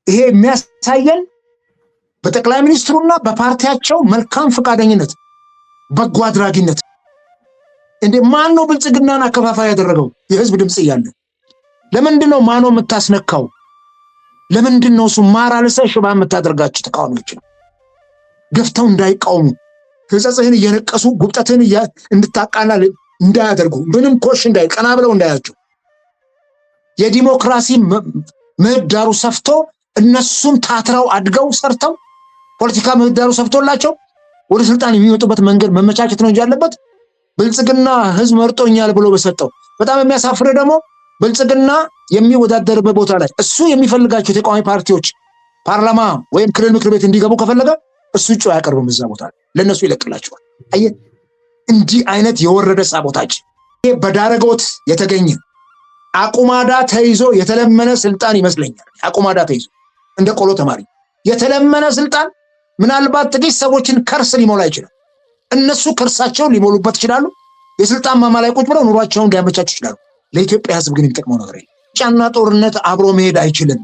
ይሄ የሚያሳየን በጠቅላይ ሚኒስትሩና በፓርቲያቸው መልካም ፈቃደኝነት በጎ አድራጊነት እንደ ማን ነው ብልጽግናን አከፋፋይ ያደረገው? የህዝብ ድምጽ እያለ ለምንድን ነው ማኖ የምታስነካው? ለምንድን ነው ሱማራ ለሰ ሽባ የምታደርጋቸው? ተቃዋሚዎች ገፍተው እንዳይቃወሙ ህጸጽህን እየነቀሱ ጉብጠትን እንድታቃና እንዳያደርጉ ምንም ኮሽ እንዳይ ቀና ብለው እንዳያቸው የዲሞክራሲ ምህዳሩ ሰፍቶ እነሱም ታትረው አድገው ሰርተው ፖለቲካ ምህዳሩ ሰፍቶላቸው ወደ ስልጣን የሚወጡበት መንገድ መመቻቸት ነው እንጂ ያለበት ብልጽግና ህዝብ መርጦኛል ብሎ በሰጠው በጣም የሚያሳፍር ደግሞ ብልጽግና የሚወዳደርበት ቦታ ላይ እሱ የሚፈልጋቸው ተቃዋሚ ፓርቲዎች ፓርላማ ወይም ክልል ምክር ቤት እንዲገቡ ከፈለገ እሱ እጩ ያቀርብም እዛ ቦታ ለነሱ ይለቅላቸዋል። አየ እንዲህ አይነት የወረደ ሳቦታጅ ይሄ በዳረጎት የተገኘ አቁማዳ ተይዞ የተለመነ ስልጣን ይመስለኛል። አቁማዳ ተይዞ እንደ ቆሎ ተማሪ የተለመነ ስልጣን ምናልባት ጥቂት ሰዎችን ከርስ ሊሞላ ይችላል። እነሱ ከርሳቸውን ሊሞሉበት ይችላሉ። የስልጣን ማማ ላይ ቁጭ ብለው ኑሯቸውን ሊያመቻቹ ይችላሉ። ለኢትዮጵያ ህዝብ ግን የሚጠቅመው ነገር የለም። ምርጫና ጦርነት አብሮ መሄድ አይችልም።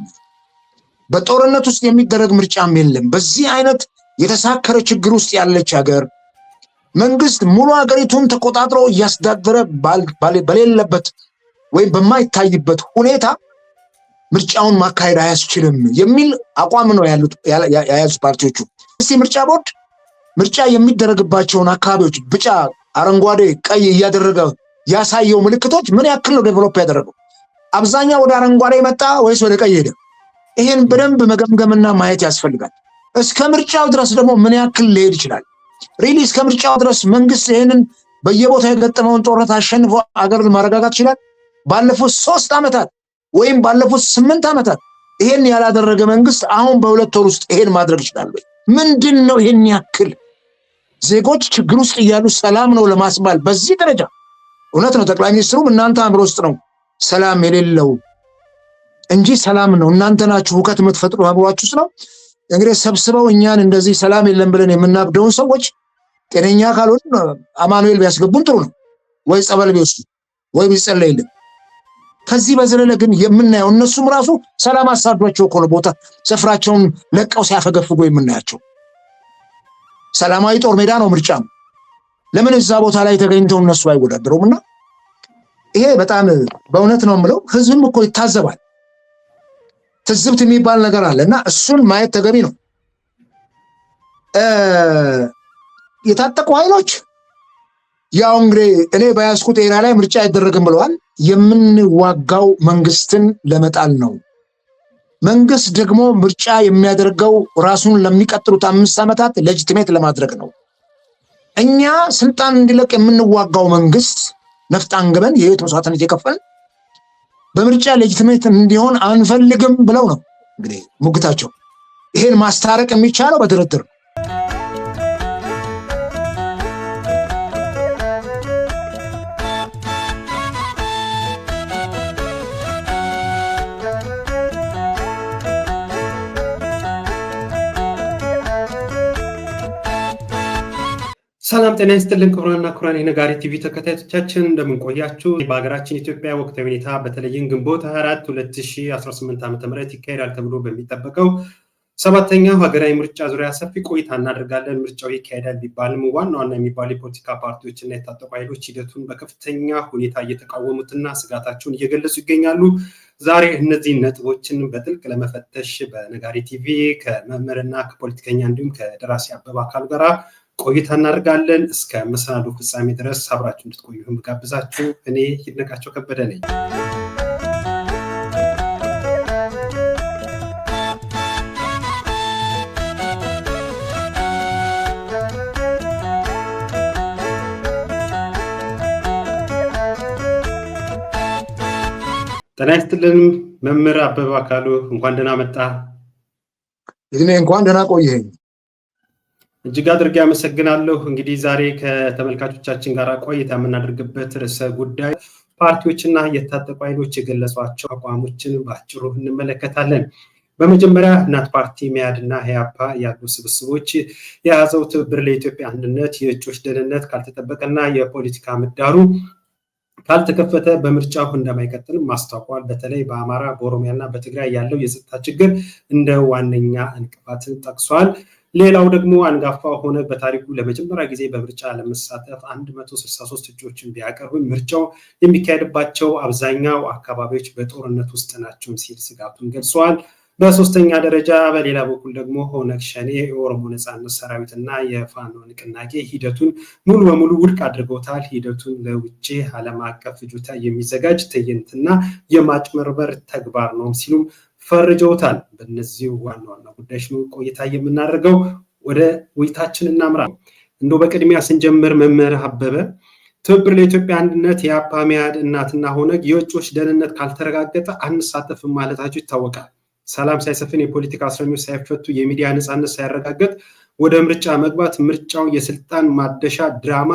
በጦርነት ውስጥ የሚደረግ ምርጫም የለም። በዚህ አይነት የተሳከረ ችግር ውስጥ ያለች ሀገር መንግስት ሙሉ ሀገሪቱን ተቆጣጥሮ እያስተዳደረ በሌለበት ወይም በማይታይበት ሁኔታ ምርጫውን ማካሄድ አያስችልም የሚል አቋም ነው ያያዙ ፓርቲዎቹ። እስቲ ምርጫ ቦርድ ምርጫ የሚደረግባቸውን አካባቢዎች ቢጫ፣ አረንጓዴ፣ ቀይ እያደረገ ያሳየው ምልክቶች ምን ያክል ነው ዴቨሎፕ ያደረገው? አብዛኛው ወደ አረንጓዴ መጣ ወይስ ወደ ቀይ ሄደ? ይሄን በደንብ መገምገምና ማየት ያስፈልጋል። እስከ ምርጫው ድረስ ደግሞ ምን ያክል ሊሄድ ይችላል? ሪሊ እስከ ምርጫው ድረስ መንግስት ይሄንን በየቦታው የገጠመውን ጦርነት አሸንፎ አገርን ማረጋጋት ይችላል? ባለፉት 3 ዓመታት ወይም ባለፉት 8 ዓመታት ይሄን ያላደረገ መንግስት አሁን በ2 ወር ውስጥ ይሄን ማድረግ ይችላል ወይ? ምንድነው ይሄን ያክል ዜጎች ችግር ውስጥ እያሉ ሰላም ነው ለማስባል በዚህ ደረጃ? እውነት ነው ጠቅላይ ሚኒስትሩም እናንተ አምሮ ውስጥ ነው ሰላም የሌለው እንጂ ሰላም ነው እናንተ ናችሁ ሁከት የምትፈጥሩ አብሯችሁ ውስጥ ነው። እንግዲህ ሰብስበው እኛን እንደዚህ ሰላም የለም ብለን የምናብደውን ሰዎች ጤነኛ ካልሆነ አማኑኤል ቢያስገቡን ጥሩ ነው፣ ወይ ጸበል ቢወስዱ ወይ ቢጸለይልን። ከዚህ በዘለለ ግን የምናየው እነሱም ራሱ ሰላም አሳዷቸው እኮ ነው ቦታ ስፍራቸውን ለቀው ሲያፈገፍጉ የምናያቸው። ሰላማዊ ጦር ሜዳ ነው ምርጫም። ለምን እዛ ቦታ ላይ ተገኝተው እነሱ አይወዳደሩምና ይሄ በጣም በእውነት ነው የምለው ህዝብም እኮ ይታዘባል። ትዝብት የሚባል ነገር አለና እሱን ማየት ተገቢ ነው። የታጠቁ ኃይሎች ያው እንግዲህ እኔ በያዝኩት ኤሪያ ላይ ምርጫ አይደረግም ብለዋል። የምንዋጋው መንግስትን ለመጣል ነው። መንግስት ደግሞ ምርጫ የሚያደርገው ራሱን ለሚቀጥሉት 5 ዓመታት ሌጂቲሜት ለማድረግ ነው። እኛ ስልጣን እንዲለቅ የምንዋጋው መንግስት ነፍጥ አንግበን የህይወት መስዋዕትነት የከፈልን በምርጫ ሌጂቲሜት እንዲሆን አንፈልግም ብለው ነው እንግዲህ ሙግታቸው። ይሄን ማስታረቅ የሚቻለው በድርድር። ሰላም ጤና ይስጥልን ክቡራንና ክቡራን የነጋሪት ቲቪ ተከታታዮቻችን እንደምን ቆያችሁ? በሀገራችን ኢትዮጵያ ወቅታዊ ሁኔታ በተለይም ግንቦት 24 2018 ዓ.ም ይካሄዳል ተብሎ በሚጠበቀው 7ኛው ሀገራዊ ምርጫ ዙሪያ ሰፊ ቆይታ እናደርጋለን። ምርጫው ይካሄዳል ቢባልም ዋና ዋና የሚባሉ የፖለቲካ ፓርቲዎችና የታጠቁ ኃይሎች ሂደቱን በከፍተኛ ሁኔታ እየተቃወሙትና ስጋታቸውን እየገለጹ ይገኛሉ። ዛሬ እነዚህ ነጥቦችን በጥልቅ ለመፈተሽ በነጋሪት ቲቪ ከመምህርና ከፖለቲከኛ እንዲሁም ከደራሲ አበባ አካሉ ጋር ቆይታ እናደርጋለን። እስከ መሰናዶ ፍጻሜ ድረስ አብራችሁ እንድትቆዩ ጋብዛችሁ እኔ ይድነቃቸው ከበደ ነኝ። ጤና ይስጥልን መምህር አበባ አካሉ እንኳን ደህና መጣ። እኔ እንኳን ደህና ቆየኝ። እጅግ አድርጌ አመሰግናለሁ። እንግዲህ ዛሬ ከተመልካቾቻችን ጋር ቆይታ የምናደርግበት ርዕሰ ጉዳይ ፓርቲዎችና የታጠቁ ኃይሎች የገለጿቸው አቋሞችን በአጭሩ እንመለከታለን። በመጀመሪያ እናት ፓርቲ፣ መያድና ኢህአፓ ያሉ ስብስቦች የያዘው ትብብር ለኢትዮጵያ አንድነት የእጩዎች ደህንነት ካልተጠበቀና የፖለቲካ ምህዳሩ ካልተከፈተ በምርጫው እንደማይቀጥልም ማስታወቋል። በተለይ በአማራ በኦሮሚያና በትግራይ ያለው የጸጥታ ችግር እንደ ዋነኛ እንቅፋት ጠቅሷል። ሌላው ደግሞ አንጋፋ ሆነ በታሪኩ ለመጀመሪያ ጊዜ በምርጫ ለመሳተፍ 163 እጩዎችን ቢያቀርብም ምርጫው የሚካሄድባቸው አብዛኛው አካባቢዎች በጦርነት ውስጥ ናቸው ሲል ስጋቱን ገልጸዋል። በሶስተኛ ደረጃ በሌላ በኩል ደግሞ ኦነግ ሸኔ የኦሮሞ ነጻነት ሰራዊትና የፋኖ ንቅናቄ ሂደቱን ሙሉ በሙሉ ውድቅ አድርገውታል። ሂደቱን ለውጭ ዓለም አቀፍ ፍጆታ የሚዘጋጅ ትዕይንትና የማጭበርበር ተግባር ነው ሲሉም ፈርጀውታል። በእነዚህ ዋና ዋና ጉዳዮች ነው ቆይታ የምናደርገው። ወደ ውይይታችን እናምራ። እንደው በቅድሚያ ስንጀምር መምህር አበበ ትብብር ለኢትዮጵያ አንድነት የአፓ መኢአድ እናትና ኦነግ የውጭዎች ደህንነት ካልተረጋገጠ አንሳተፍም ማለታቸው ይታወቃል። ሰላም ሳይሰፍን የፖለቲካ እስረኞች ሳይፈቱ የሚዲያ ነጻነት ሳይረጋገጥ ወደ ምርጫ መግባት ምርጫው የስልጣን ማደሻ ድራማ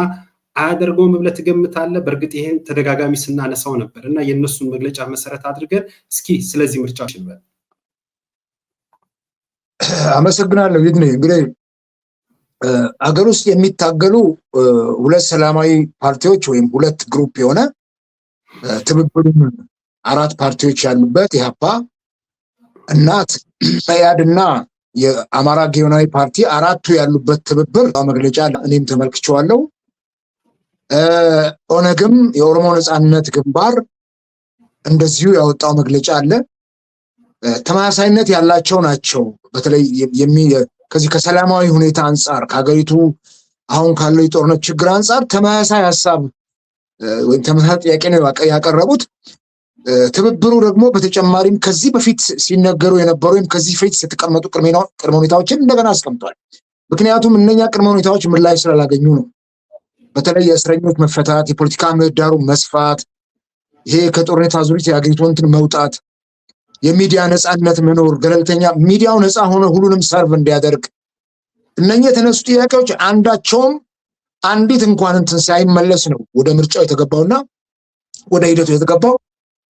አያደርገውም ብለህ ትገምታለህ? በእርግጥ ይሄን ተደጋጋሚ ስናነሳው ነበር እና የእነሱን መግለጫ መሰረት አድርገን እስኪ ስለዚህ ምርጫ ሽንበል። አመሰግናለሁ። ይድኔ እንግዲህ አገር ውስጥ የሚታገሉ ሁለት ሰላማዊ ፓርቲዎች ወይም ሁለት ግሩፕ የሆነ ትብብሩም አራት ፓርቲዎች ያሉበት ኢህአፓ እናት መኢአድና የአማራ ጊዮናዊ ፓርቲ አራቱ ያሉበት ትብብር መግለጫ እኔም ተመልክቼዋለሁ። ኦነግም የኦሮሞ ነጻነት ግንባር እንደዚሁ ያወጣው መግለጫ አለ። ተመሳሳይነት ያላቸው ናቸው። በተለይ ከዚህ ከሰላማዊ ሁኔታ አንጻር ከሀገሪቱ አሁን ካለው የጦርነት ችግር አንጻር ተመሳሳይ ሀሳብ ወይም ተመሳሳይ ጥያቄ ነው ያቀረቡት። ትብብሩ ደግሞ በተጨማሪም ከዚህ በፊት ሲነገሩ የነበሩ ወይም ከዚህ በፊት የተቀመጡ ቅድመ ሁኔታዎችን እንደገና አስቀምጧል። ምክንያቱም እነኛ ቅድመ ሁኔታዎች ምላሽ ስላላገኙ ነው። በተለይ የእስረኞች መፈታት፣ የፖለቲካ ምህዳሩ መስፋት፣ ይሄ ከጦርነት አዙሪት የሀገሪቱ እንትን መውጣት፣ የሚዲያ ነፃነት መኖር፣ ገለልተኛ ሚዲያው ነፃ ሆነ ሁሉንም ሰርቭ እንዲያደርግ እነኚህ የተነሱ ጥያቄዎች አንዳቸውም አንዲት እንኳን እንትን ሳይመለስ ነው ወደ ምርጫው የተገባውና ወደ ሂደቱ የተገባው።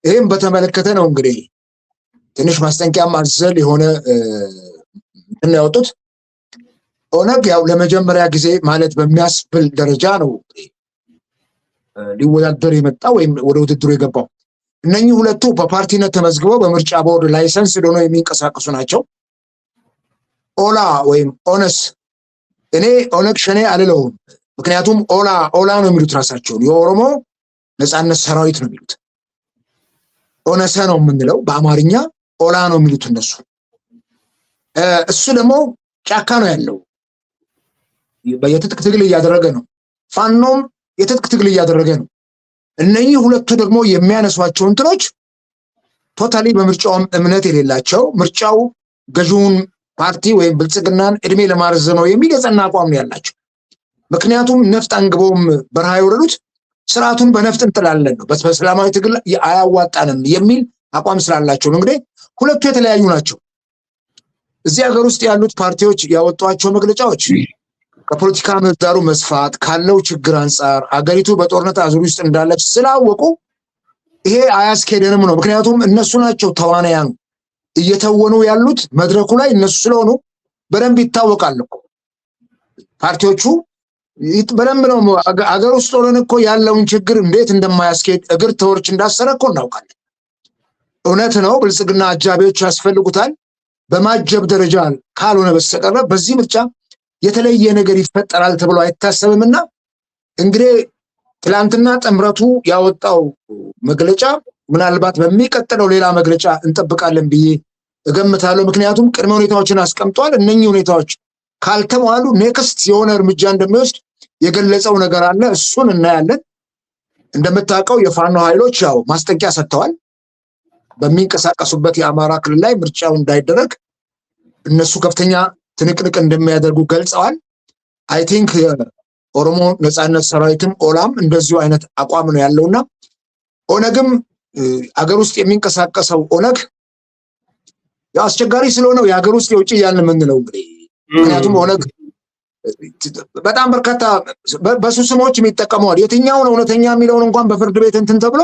ይህም በተመለከተ ነው እንግዲህ ትንሽ ማስጠንቀቂያ ማዘል የሆነ እንትን ያወጡት። ኦነግ ያው ለመጀመሪያ ጊዜ ማለት በሚያስብል ደረጃ ነው ሊወዳደር የመጣው ወይም ወደ ውድድሩ የገባው። እነኚህ ሁለቱ በፓርቲነት ተመዝግበው በምርጫ ቦርድ ላይሰንስ ሆነው የሚንቀሳቀሱ ናቸው። ኦላ ወይም ኦነስ፣ እኔ ኦነግ ሸኔ አልለውም። ምክንያቱም ኦላ ነው የሚሉት ራሳቸውን፣ የኦሮሞ ነጻነት ሰራዊት ነው የሚሉት። ኦነሰ ነው የምንለው በአማርኛ፣ ኦላ ነው የሚሉት እነሱ። እሱ ደግሞ ጫካ ነው ያለው፣ የትጥቅ ትግል እያደረገ ነው። ፋኖም የትጥቅ ትግል እያደረገ ነው። እነኚህ ሁለቱ ደግሞ የሚያነሷቸው እንትኖች ቶታሊ በምርጫውም እምነት የሌላቸው፣ ምርጫው ገዢውን ፓርቲ ወይም ብልጽግናን እድሜ ለማርዘም ነው የሚል የጸና አቋም ነው ያላቸው። ምክንያቱም ነፍጥ አንግበውም በረሃ የወረዱት ስርዓቱን በነፍጥ እንጥላለን ነው፣ በሰላማዊ ትግል አያዋጣንም የሚል አቋም ስላላቸው ነው። እንግዲህ ሁለቱ የተለያዩ ናቸው። እዚህ ሀገር ውስጥ ያሉት ፓርቲዎች ያወጧቸው መግለጫዎች ከፖለቲካ ምህዳሩ መስፋት ካለው ችግር አንጻር አገሪቱ በጦርነት አዙሪት ውስጥ እንዳለች ስላወቁ ይሄ አያስኬደንም ነው። ምክንያቱም እነሱ ናቸው ተዋናያኑ፣ እየተወኑ ያሉት መድረኩ ላይ እነሱ ስለሆኑ በደንብ ይታወቃል እኮ ፓርቲዎቹ በደንብ ነው። አገር ውስጥ ሆነን እኮ ያለውን ችግር እንዴት እንደማያስኬድ እግር ተወርች እንዳሰረ እኮ እናውቃለን። እውነት ነው ብልጽግና አጃቢዎች ያስፈልጉታል። በማጀብ ደረጃ ካልሆነ በስተቀር በዚህ ምርጫ የተለየ ነገር ይፈጠራል ተብሎ አይታሰብምና እንግዲህ ትላንትና ጥምረቱ ያወጣው መግለጫ ምናልባት በሚቀጥለው ሌላ መግለጫ እንጠብቃለን ብዬ እገምታለሁ። ምክንያቱም ቅድመ ሁኔታዎችን አስቀምጧል። እነኚህ ሁኔታዎች ካልተሟሉ ኔክስት የሆነ እርምጃ እንደሚወስድ የገለጸው ነገር አለ። እሱን እናያለን። እንደምታውቀው የፋኖ ኃይሎች ያው ማስጠንቀቂያ ሰጥተዋል። በሚንቀሳቀሱበት የአማራ ክልል ላይ ምርጫው እንዳይደረግ እነሱ ከፍተኛ ትንቅንቅ እንደሚያደርጉ ገልጸዋል። አይ ቲንክ የኦሮሞ ነጻነት ሰራዊትም ኦላም እንደዚሁ አይነት አቋም ነው ያለውና ኦነግም አገር ውስጥ የሚንቀሳቀሰው ኦነግ ያው አስቸጋሪ ስለሆነው የሀገር ውስጥ የውጭ እያልን የምንለው እንግዲህ ምክንያቱም ኦነግ በጣም በርካታ በሱ ስሞች የሚጠቀመዋል። የትኛውን እውነተኛ የሚለውን እንኳን በፍርድ ቤት እንትን ተብሎ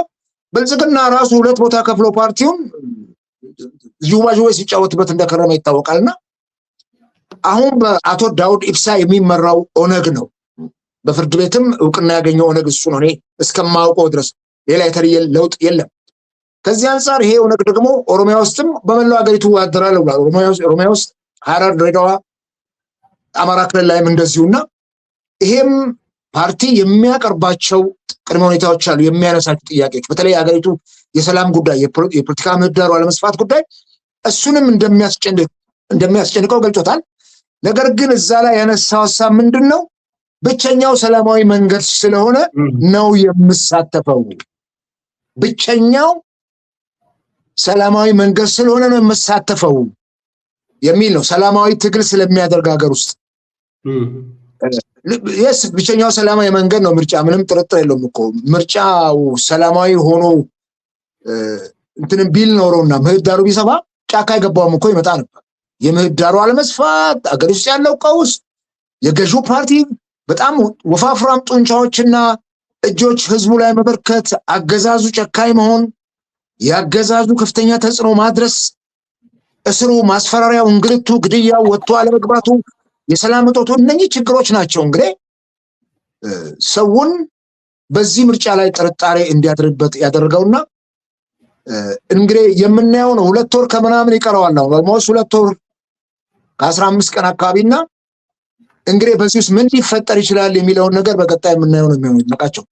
ብልጽግና ራሱ ሁለት ቦታ ከፍሎ ፓርቲውን ዥዋዥዌ ሲጫወትበት እንደከረመ ይታወቃልና አሁን በአቶ ዳውድ ኢብሳ የሚመራው ኦነግ ነው። በፍርድ ቤትም እውቅና ያገኘው ኦነግ እሱ ነው እኔ እስከማውቀው ድረስ። ሌላ የተለየ ለውጥ የለም። ከዚህ አንፃር ይሄ ኦነግ ደግሞ ኦሮሚያ ውስጥም በመላው ሀገሪቱ ያደራል ብሏል። ኦሮሚያ ውስጥ ሐረር፣ ድሬዳዋ፣ አማራ ክልል ላይም እንደዚሁና ይሄም ፓርቲ የሚያቀርባቸው ቅድመ ሁኔታዎች አሉ፣ የሚያነሳቸው ጥያቄዎች በተለይ ሀገሪቱ የሰላም ጉዳይ፣ የፖለቲካ ምህዳሩ አለመስፋት ጉዳይ እሱንም እንደሚያስጨንቀው ገልጾታል። ነገር ግን እዛ ላይ ያነሳው ሀሳብ ምንድን ነው? ብቸኛው ሰላማዊ መንገድ ስለሆነ ነው የምሳተፈው። ብቸኛው ሰላማዊ መንገድ ስለሆነ ነው የምሳተፈው የሚል ነው። ሰላማዊ ትግል ስለሚያደርግ ሀገር ውስጥ ብቸኛው ሰላማዊ መንገድ ነው ምርጫ። ምንም ጥርጥር የለውም እኮ ምርጫው ሰላማዊ ሆኖ እንትንም ቢል ኖሮና ምህዳሩ ቢሰፋ ጫካ የገባውም እኮ ይመጣ ነበር። የምህዳሩ አለመስፋት፣ አገር ውስጥ ያለው ቀውስ፣ የገዢው ፓርቲ በጣም ወፋፍራም ጡንቻዎችና እጆች ህዝቡ ላይ መበርከት፣ አገዛዙ ጨካኝ መሆን፣ ያገዛዙ ከፍተኛ ተጽዕኖ ማድረስ፣ እስሩ፣ ማስፈራሪያው፣ እንግልቱ፣ ግድያው፣ ወጥቶ አለመግባቱ፣ የሰላም እጦቱ እነኚህ ችግሮች ናቸው እንግዲህ ሰውን በዚህ ምርጫ ላይ ጥርጣሬ እንዲያድርበት ያደረገውና እንግዲህ የምናየው ነው። 2 ወር ከምናምን ይቀረዋል ነው ኦልሞስት 2 ወር ከ15 ቀን አካባቢና እንግዲህ በዚህ ውስጥ ምን ሊፈጠር ይችላል የሚለውን ነገር በቀጣይ የምናየው ነው የሚሆነው። ይመቃቸው።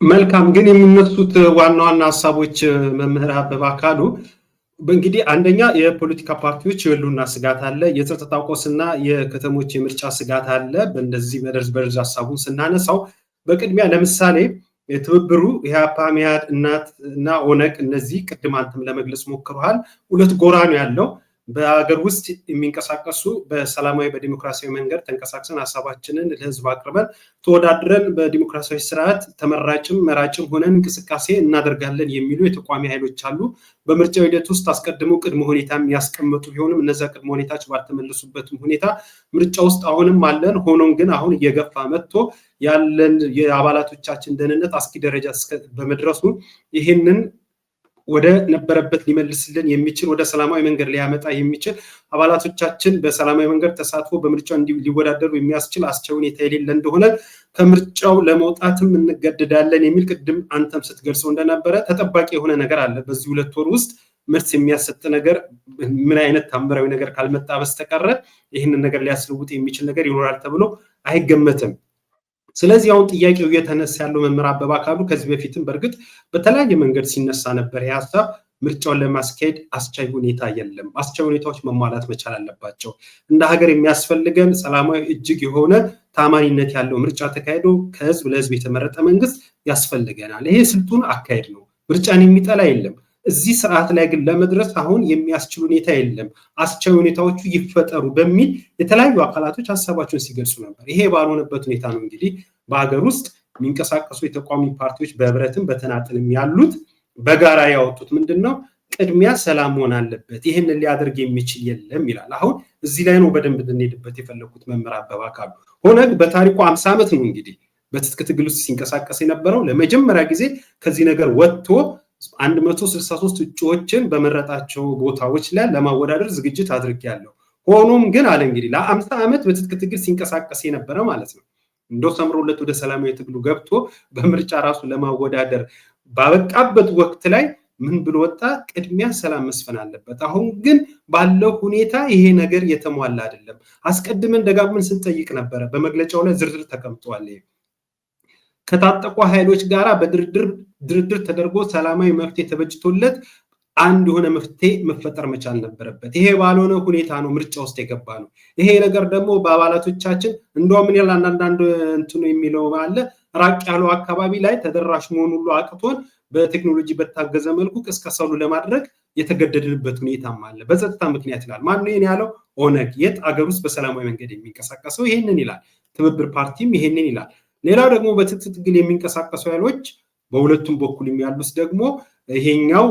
መልካም። ግን የሚነሱት ዋና ዋና ሀሳቦች መምህር አበበ አካሉ እንግዲህ አንደኛ የፖለቲካ ፓርቲዎች የህልውና ስጋት አለ፣ የጸጥታ ቀውስና የከተሞች የምርጫ ስጋት አለ። በእንደዚህ በደረጃ ሀሳቡን ስናነሳው በቅድሚያ ለምሳሌ የትብብሩ ኢህአፓ፣ መኢአድ እና ኦነግ እነዚህ ቅድም አንተም ለመግለጽ ሞክረዋል። 2 ጎራ ነው ያለው። በሀገር ውስጥ የሚንቀሳቀሱ በሰላማዊ በዲሞክራሲያዊ መንገድ ተንቀሳቅሰን ሀሳባችንን ለህዝብ አቅርበን ተወዳድረን በዲሞክራሲያዊ ስርዓት ተመራጭም መራጭም ሆነን እንቅስቃሴ እናደርጋለን የሚሉ የተቋሚ ኃይሎች አሉ። በምርጫው ሂደት ውስጥ አስቀድሞ ቅድመ ሁኔታ የሚያስቀምጡ ቢሆንም እነዚያ ቅድመ ሁኔታዎች ባልተመለሱበትም ሁኔታ ምርጫ ውስጥ አሁንም አለን። ሆኖም ግን አሁን እየገፋ መጥቶ ያለን የአባላቶቻችን ደህንነት አስጊ ደረጃ በመድረሱ ይህንን ወደ ነበረበት ሊመልስልን የሚችል ወደ ሰላማዊ መንገድ ሊያመጣ የሚችል አባላቶቻችን በሰላማዊ መንገድ ተሳትፎ በምርጫው ሊወዳደሩ የሚያስችል አስቻይ ሁኔታ የሌለ እንደሆነ ከምርጫው ለመውጣትም እንገደዳለን የሚል ቅድም አንተም ስትገልጸው እንደነበረ ተጠባቂ የሆነ ነገር አለ። በዚህ 2 ወር ውስጥ መልስ የሚያሰጥ ነገር ምን አይነት ታምራዊ ነገር ካልመጣ በስተቀር ይህንን ነገር ሊያስለውጥ የሚችል ነገር ይኖራል ተብሎ አይገመትም። ስለዚህ አሁን ጥያቄው እየተነሳ ያለው መምህር አበበ አካሉ ከዚህ በፊትም በእርግጥ በተለያየ መንገድ ሲነሳ ነበር። የሀሳብ ምርጫውን ለማስካሄድ አስቻይ ሁኔታ የለም። አስቻይ ሁኔታዎች መሟላት መቻል አለባቸው። እንደ ሀገር የሚያስፈልገን ሰላማዊ እጅግ የሆነ ታማኒነት ያለው ምርጫ ተካሂዶ ከህዝብ ለህዝብ የተመረጠ መንግስት ያስፈልገናል። ይሄ ስልጡን አካሄድ ነው። ምርጫን የሚጠላ የለም። እዚህ ስርዓት ላይ ግን ለመድረስ አሁን የሚያስችል ሁኔታ የለም። አስቻይ ሁኔታዎቹ ይፈጠሩ በሚል የተለያዩ አካላቶች ሀሳባቸውን ሲገልጹ ነበር። ይሄ ባልሆነበት ሁኔታ ነው እንግዲህ በሀገር ውስጥ የሚንቀሳቀሱ የተቋሚ ፓርቲዎች በህብረትም በተናጥልም ያሉት በጋራ ያወጡት ምንድነው? ቅድሚያ ሰላም መሆን አለበት፣ ይህንን ሊያደርግ የሚችል የለም ይላል። አሁን እዚህ ላይ ነው በደንብ እንድንሄድበት የፈለኩት መምህር አበበ አካሉ። ኦነግ በታሪኩ 50 ዓመት ነው እንግዲህ በትጥቅ ትግል ውስጥ ሲንቀሳቀስ የነበረው። ለመጀመሪያ ጊዜ ከዚህ ነገር ወጥቶ 163 እጩዎችን በመረጣቸው ቦታዎች ላይ ለማወዳደር ዝግጅት አድርጌያለሁ። ሆኖም ግን አለ እንግዲህ ለ50 ዓመት በትጥቅ ትግል ሲንቀሳቀስ የነበረ ማለት ነው እንደው ሰምሮለት ወደ ሰላማዊ ትግሉ ገብቶ በምርጫ ራሱ ለማወዳደር ባበቃበት ወቅት ላይ ምን ብሎ ወጣ? ቅድሚያ ሰላም መስፈን አለበት። አሁን ግን ባለው ሁኔታ ይሄ ነገር የተሟላ አይደለም። አስቀድመን ደጋግመን ስንጠይቅ ነበረ። በመግለጫው ላይ ዝርዝር ተቀምጧል። ከታጠቁ ኃይሎች ጋራ በድርድር ተደርጎ ሰላማዊ መፍትሄ ተበጅቶለት አንድ የሆነ መፍትሄ መፈጠር መቻል ነበረበት። ይሄ ባልሆነ ሁኔታ ነው ምርጫ ውስጥ የገባ ነው። ይሄ ነገር ደግሞ በአባላቶቻችን እንደውም ምን ያህል አንዳንድ እንትኑ የሚለው አለ ራቅ ያለው አካባቢ ላይ ተደራሽ መሆን ሁሉ አቅቶን በቴክኖሎጂ በታገዘ መልኩ ቅስቀሳሉ ለማድረግ የተገደድንበት ሁኔታም አለ። በጸጥታ ምክንያት ይላል። ማን ነው ይሄን ያለው? ኦነግ። የት አገር ውስጥ በሰላማዊ መንገድ የሚንቀሳቀሰው ይሄንን ይላል። ትብብር ፓርቲም ይሄንን ይላል። ሌላው ደግሞ በትጥቅ ትግል የሚንቀሳቀሱ ኃይሎች በሁለቱም በኩል ያሉት ደግሞ ይሄኛው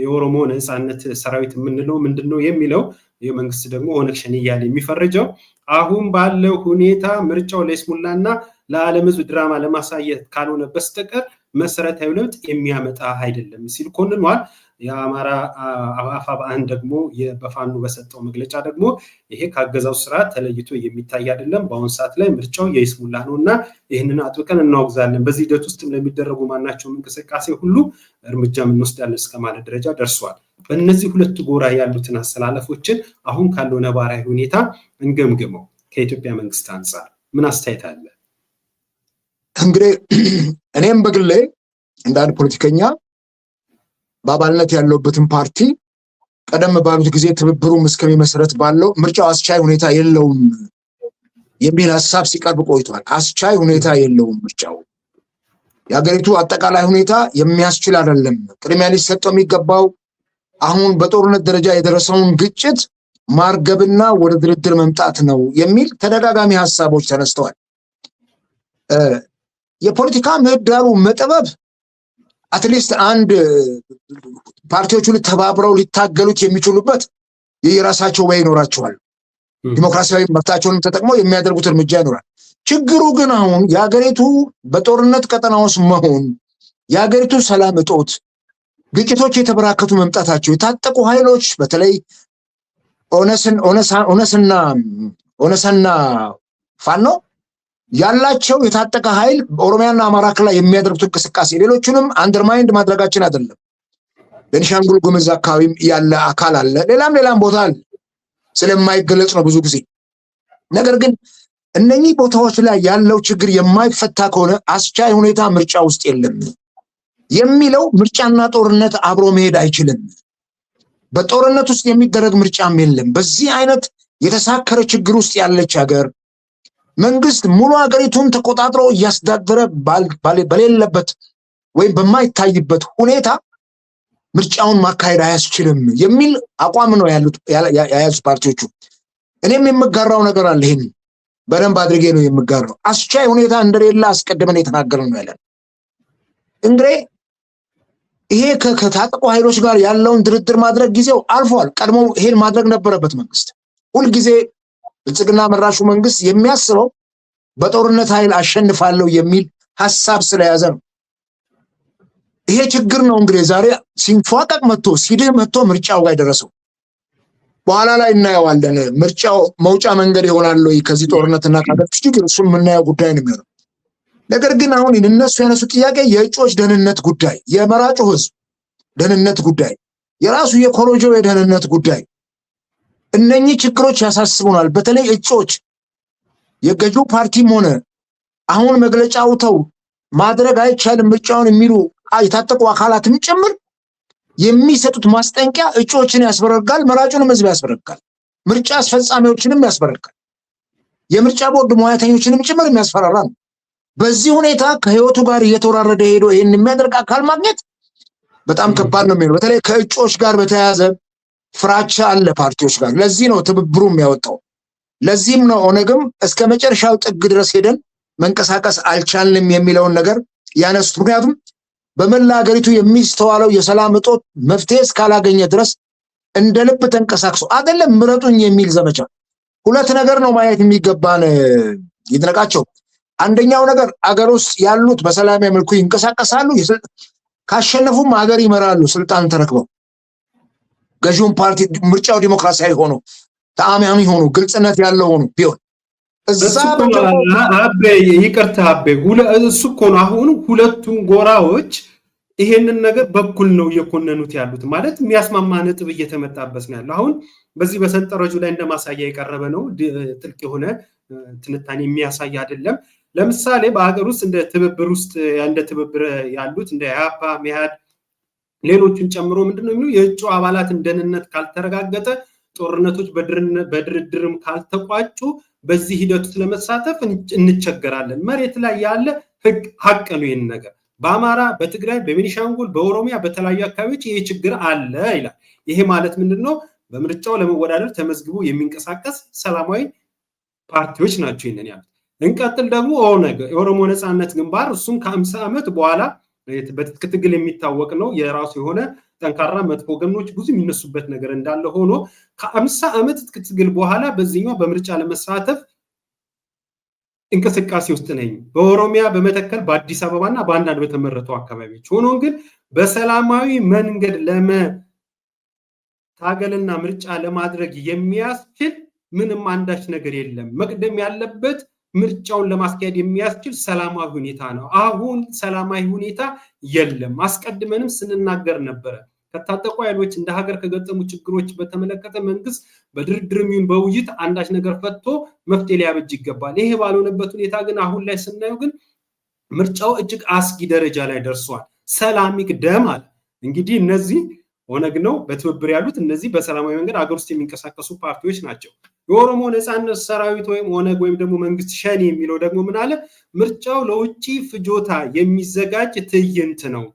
የኦሮሞ ነፃነት ሰራዊት የምንለው ምንድነው የሚለው የመንግስት ደግሞ ኦነግ ሸኔ እያለ የሚፈርጀው አሁን ባለው ሁኔታ ምርጫው ለይስሙላና ለዓለም ሕዝብ ድራማ ለማሳየት ካልሆነ በስተቀር መሰረታዊ ለውጥ የሚያመጣ አይደለም ሲል ኮንኗል። የአማራ አፋብኃን ደግሞ በፋኖ በሰጠው መግለጫ ደግሞ ይሄ ካገዛው ስርዓት ተለይቶ የሚታይ አይደለም፣ በአሁን ሰዓት ላይ ምርጫው የይስሙላ ነውና ይህንን አጥብቀን እናወግዛለን፣ በዚህ ሂደት ውስጥ ለሚደረጉ ማናቸውም እንቅስቃሴ ሁሉ እርምጃ እንወስዳለን እስከማለት ደረጃ ደርሷል። በእነዚህ ሁለት ጎራ ያሉትን አሰላለፎችን አሁን ካለው ነባራዊ ሁኔታ እንገምግመው። ከኢትዮጵያ መንግስት አንጻር ምን አስተያየት አለ? እንግዲህ እኔም በግሌ እንደ አንድ ፖለቲከኛ በአባልነት ያለውበትን ፓርቲ ቀደም ባሉት ጊዜ ትብብሩም እስከሚመሰረት ባለው ምርጫው አስቻይ ሁኔታ የለውም የሚል ሀሳብ ሲቀርብ ቆይቷል። አስቻይ ሁኔታ የለውም ምርጫው፣ የሀገሪቱ አጠቃላይ ሁኔታ የሚያስችል አይደለም፣ ቅድሚያ ሊሰጠው የሚገባው አሁን በጦርነት ደረጃ የደረሰውን ግጭት ማርገብና ወደ ድርድር መምጣት ነው የሚል ተደጋጋሚ ሀሳቦች ተነስተዋል። የፖለቲካ ምህዳሩ መጥበብ አትሊስት አንድ ፓርቲዎቹ ተባብረው ሊታገሉት የሚችሉበት የራሳቸው ወይ ይኖራቸዋል። ዲሞክራሲያዊ መብታቸውን ተጠቅመው የሚያደርጉት እርምጃ ይኖራል። ችግሩ ግን አሁን የሀገሪቱ በጦርነት ቀጠና ውስጥ መሆን፣ የሀገሪቱ ሰላም እጦት፣ ግጭቶች የተበራከቱ መምጣታቸው፣ የታጠቁ ኃይሎች በተለይ ኦነስና ፋኖ ያላቸው የታጠቀ ኃይል በኦሮሚያና አማራ ክልል የሚያደርጉት እንቅስቃሴ ሌሎቹንም አንደርማይንድ ማድረጋችን አይደለም። ቤኒሻንጉል ጉሙዝ አካባቢም ያለ አካል አለ፣ ሌላም ቦታ አለ፣ ስለማይገለጽ ነው ብዙ ጊዜ። ነገር ግን እነኚህ ቦታዎች ላይ ያለው ችግር የማይፈታ ከሆነ አስቻይ ሁኔታ ምርጫ ውስጥ የለም የሚለው ምርጫና ጦርነት አብሮ መሄድ አይችልም። በጦርነት ውስጥ የሚደረግ ምርጫም የለም። በዚህ አይነት የተሳከረ ችግር ውስጥ ያለች ሀገር መንግስት ሙሉ ሀገሪቱን ተቆጣጥሮ እያስተዳደረ በሌለበት ወይም በማይታይበት ሁኔታ ምርጫውን ማካሄድ አያስችልም የሚል አቋም ነው የያዙት ፓርቲዎቹ። እኔም የምጋራው ነገር አለ። ይሄን በደንብ አድርጌ ነው የምጋራው። አስቻይ ሁኔታ እንደሌለ አስቀድመን የተናገርን ነው ያለን። እንግዲህ ይሄ ከታጠቁ ኃይሎች ጋር ያለውን ድርድር ማድረግ ጊዜው አልፏል። ቀድሞ ይሄን ማድረግ ነበረበት መንግስት። ሁልጊዜ ብልጽግና መራሹ መንግስት የሚያስበው በጦርነት ኃይል አሸንፋለሁ የሚል ሐሳብ ስለያዘ ነው። ይሄ ችግር ነው እንግዲህ ዛሬ ሲንፏቀቅ መጥቶ ሲድህ መጥቶ ምርጫው ጋር ደረሰው። በኋላ ላይ እናየዋለን ምርጫው መውጫ መንገድ ይሆናል ወይ ከዚህ ጦርነትና ካደረክ ችግር፣ እሱን የምናየው ጉዳይ ነው የሚሆነው። ነገር ግን አሁን እነሱ ያነሱ ጥያቄ የእጩዎች ደህንነት ጉዳይ፣ የመራጩ ህዝብ ደህንነት ጉዳይ፣ የራሱ የኮሮጆ የደህንነት ጉዳይ፣ እነኚህ ችግሮች ያሳስቡናል። በተለይ እጩዎች የገዢው ፓርቲም ሆነ አሁን መግለጫ አውጥተው ማድረግ አይቻልም ምርጫውን የሚሉ የታጠቁ አካላትም ጭምር የሚሰጡት ማስጠንቀቂያ እጩዎችን ያስበረጋል፣ መራጩንም ህዝብ ያስበረጋል፣ ምርጫ አስፈጻሚዎችንም ያስበረጋል፣ የምርጫ ቦርድ ሙያተኞችንም ጭምር የሚያስፈራራ ነው። በዚህ ሁኔታ ከህይወቱ ጋር እየተወራረደ ሄዶ ይሄን የሚያደርግ አካል ማግኘት በጣም ከባድ ነው የሚሆነው። በተለይ ከእጩዎች ጋር በተያያዘ ፍራቻ አለ ፓርቲዎች ጋር። ለዚህ ነው ትብብሩ የሚያወጣው። ለዚህም ነው ኦነግም እስከ መጨረሻው ጥግ ድረስ ሄደን መንቀሳቀስ አልቻልንም የሚለውን ነገር ያነሱት። ምክንያቱም በመላ ሀገሪቱ የሚስተዋለው የሰላም እጦት መፍትሄ እስካላገኘ ድረስ እንደ ልብ ተንቀሳቅሶ አይደለም ምረጡኝ የሚል ዘመቻ። ሁለት ነገር ነው ማየት የሚገባን ይድነቃቸው። አንደኛው ነገር አገር ውስጥ ያሉት በሰላማዊ መልኩ ይንቀሳቀሳሉ፣ ካሸነፉም ሀገር ይመራሉ፣ ስልጣን ተረክበው ገዢውን ፓርቲ ምርጫው ዲሞክራሲያዊ ሆኖ ተአማኒ ሆኖ ግልጽነት ያለው ሆኖ ቢሆን ይቅርታ አቤ፣ እሱ እኮ ነው አሁን ሁለቱም ጎራዎች ይሄንን ነገር በኩል ነው እየኮነኑት ያሉት። ማለት የሚያስማማ ነጥብ እየተመጣበት ነው ያለው። አሁን በዚህ በሰንጠረዡ ላይ እንደማሳያ የቀረበ ነው፣ ጥልቅ የሆነ ትንታኔ የሚያሳይ አይደለም። ለምሳሌ በሀገር ውስጥ እንደ ትብብር ያሉት እንደ ኢህአፓ፣ መኢአድ ሌሎችን ጨምሮ ምንድነው የሚሉ የእጩ አባላትን ደህንነት ካልተረጋገጠ፣ ጦርነቶች በድርድርም ካልተቋጩ በዚህ ሂደት ውስጥ ለመሳተፍ እንቸገራለን። መሬት ላይ ያለ ህግ ሀቅ ነው። ይህን ነገር በአማራ፣ በትግራይ፣ በቤኒሻንጉል፣ በኦሮሚያ በተለያዩ አካባቢዎች ይሄ ችግር አለ ይላል። ይሄ ማለት ምንድነው? በምርጫው ለመወዳደር ተመዝግቦ የሚንቀሳቀስ ሰላማዊ ፓርቲዎች ናቸው ይሄንን ያሉት። እንቀጥል ደግሞ ኦነግ የኦሮሞ ነፃነት ግንባር፣ እሱም ከ50 ዓመት በኋላ በትጥቅ ትግል የሚታወቅ ነው። የራሱ የሆነ ጠንካራ መጥፎ ጎኖች ብዙ የሚነሱበት ነገር እንዳለ ሆኖ ከ50 ዓመት ትጥቅ ትግል በኋላ በዚህኛው በምርጫ ለመሳተፍ እንቅስቃሴ ውስጥ ነኝ። በኦሮሚያ፣ በመተከል፣ በአዲስ አበባና በአንዳንድ በተመረጡ አካባቢዎች ሆኖ ግን በሰላማዊ መንገድ ለመታገልና ምርጫ ለማድረግ የሚያስችል ምንም አንዳች ነገር የለም። መቅደም ያለበት ምርጫውን ለማስካሄድ የሚያስችል ሰላማዊ ሁኔታ ነው። አሁን ሰላማዊ ሁኔታ የለም። አስቀድመንም ስንናገር ነበረ። ከታጠቁ ኃይሎች እንደ ሀገር ከገጠሙ ችግሮች በተመለከተ መንግስት በድርድርም ይሁን በውይይት አንዳች ነገር ፈትቶ መፍትሄ ሊያበጅ ይገባል። ይሄ ባልሆነበት ሁኔታ ግን አሁን ላይ ስናየው ግን ምርጫው እጅግ አስጊ ደረጃ ላይ ደርሷል። ሰላም ይቅደም አለ። እንግዲህ እነዚህ ኦነግ ነው በትብብር ያሉት። እነዚህ በሰላማዊ መንገድ ሀገር ውስጥ የሚንቀሳቀሱ ፓርቲዎች ናቸው። የኦሮሞ ነፃነት ሰራዊት ወይም ኦነግ ወይም ደግሞ መንግስት ሸኔ የሚለው ደግሞ ምን አለ? ምርጫው ለውጭ ፍጆታ የሚዘጋጅ ትዕይንት ነው።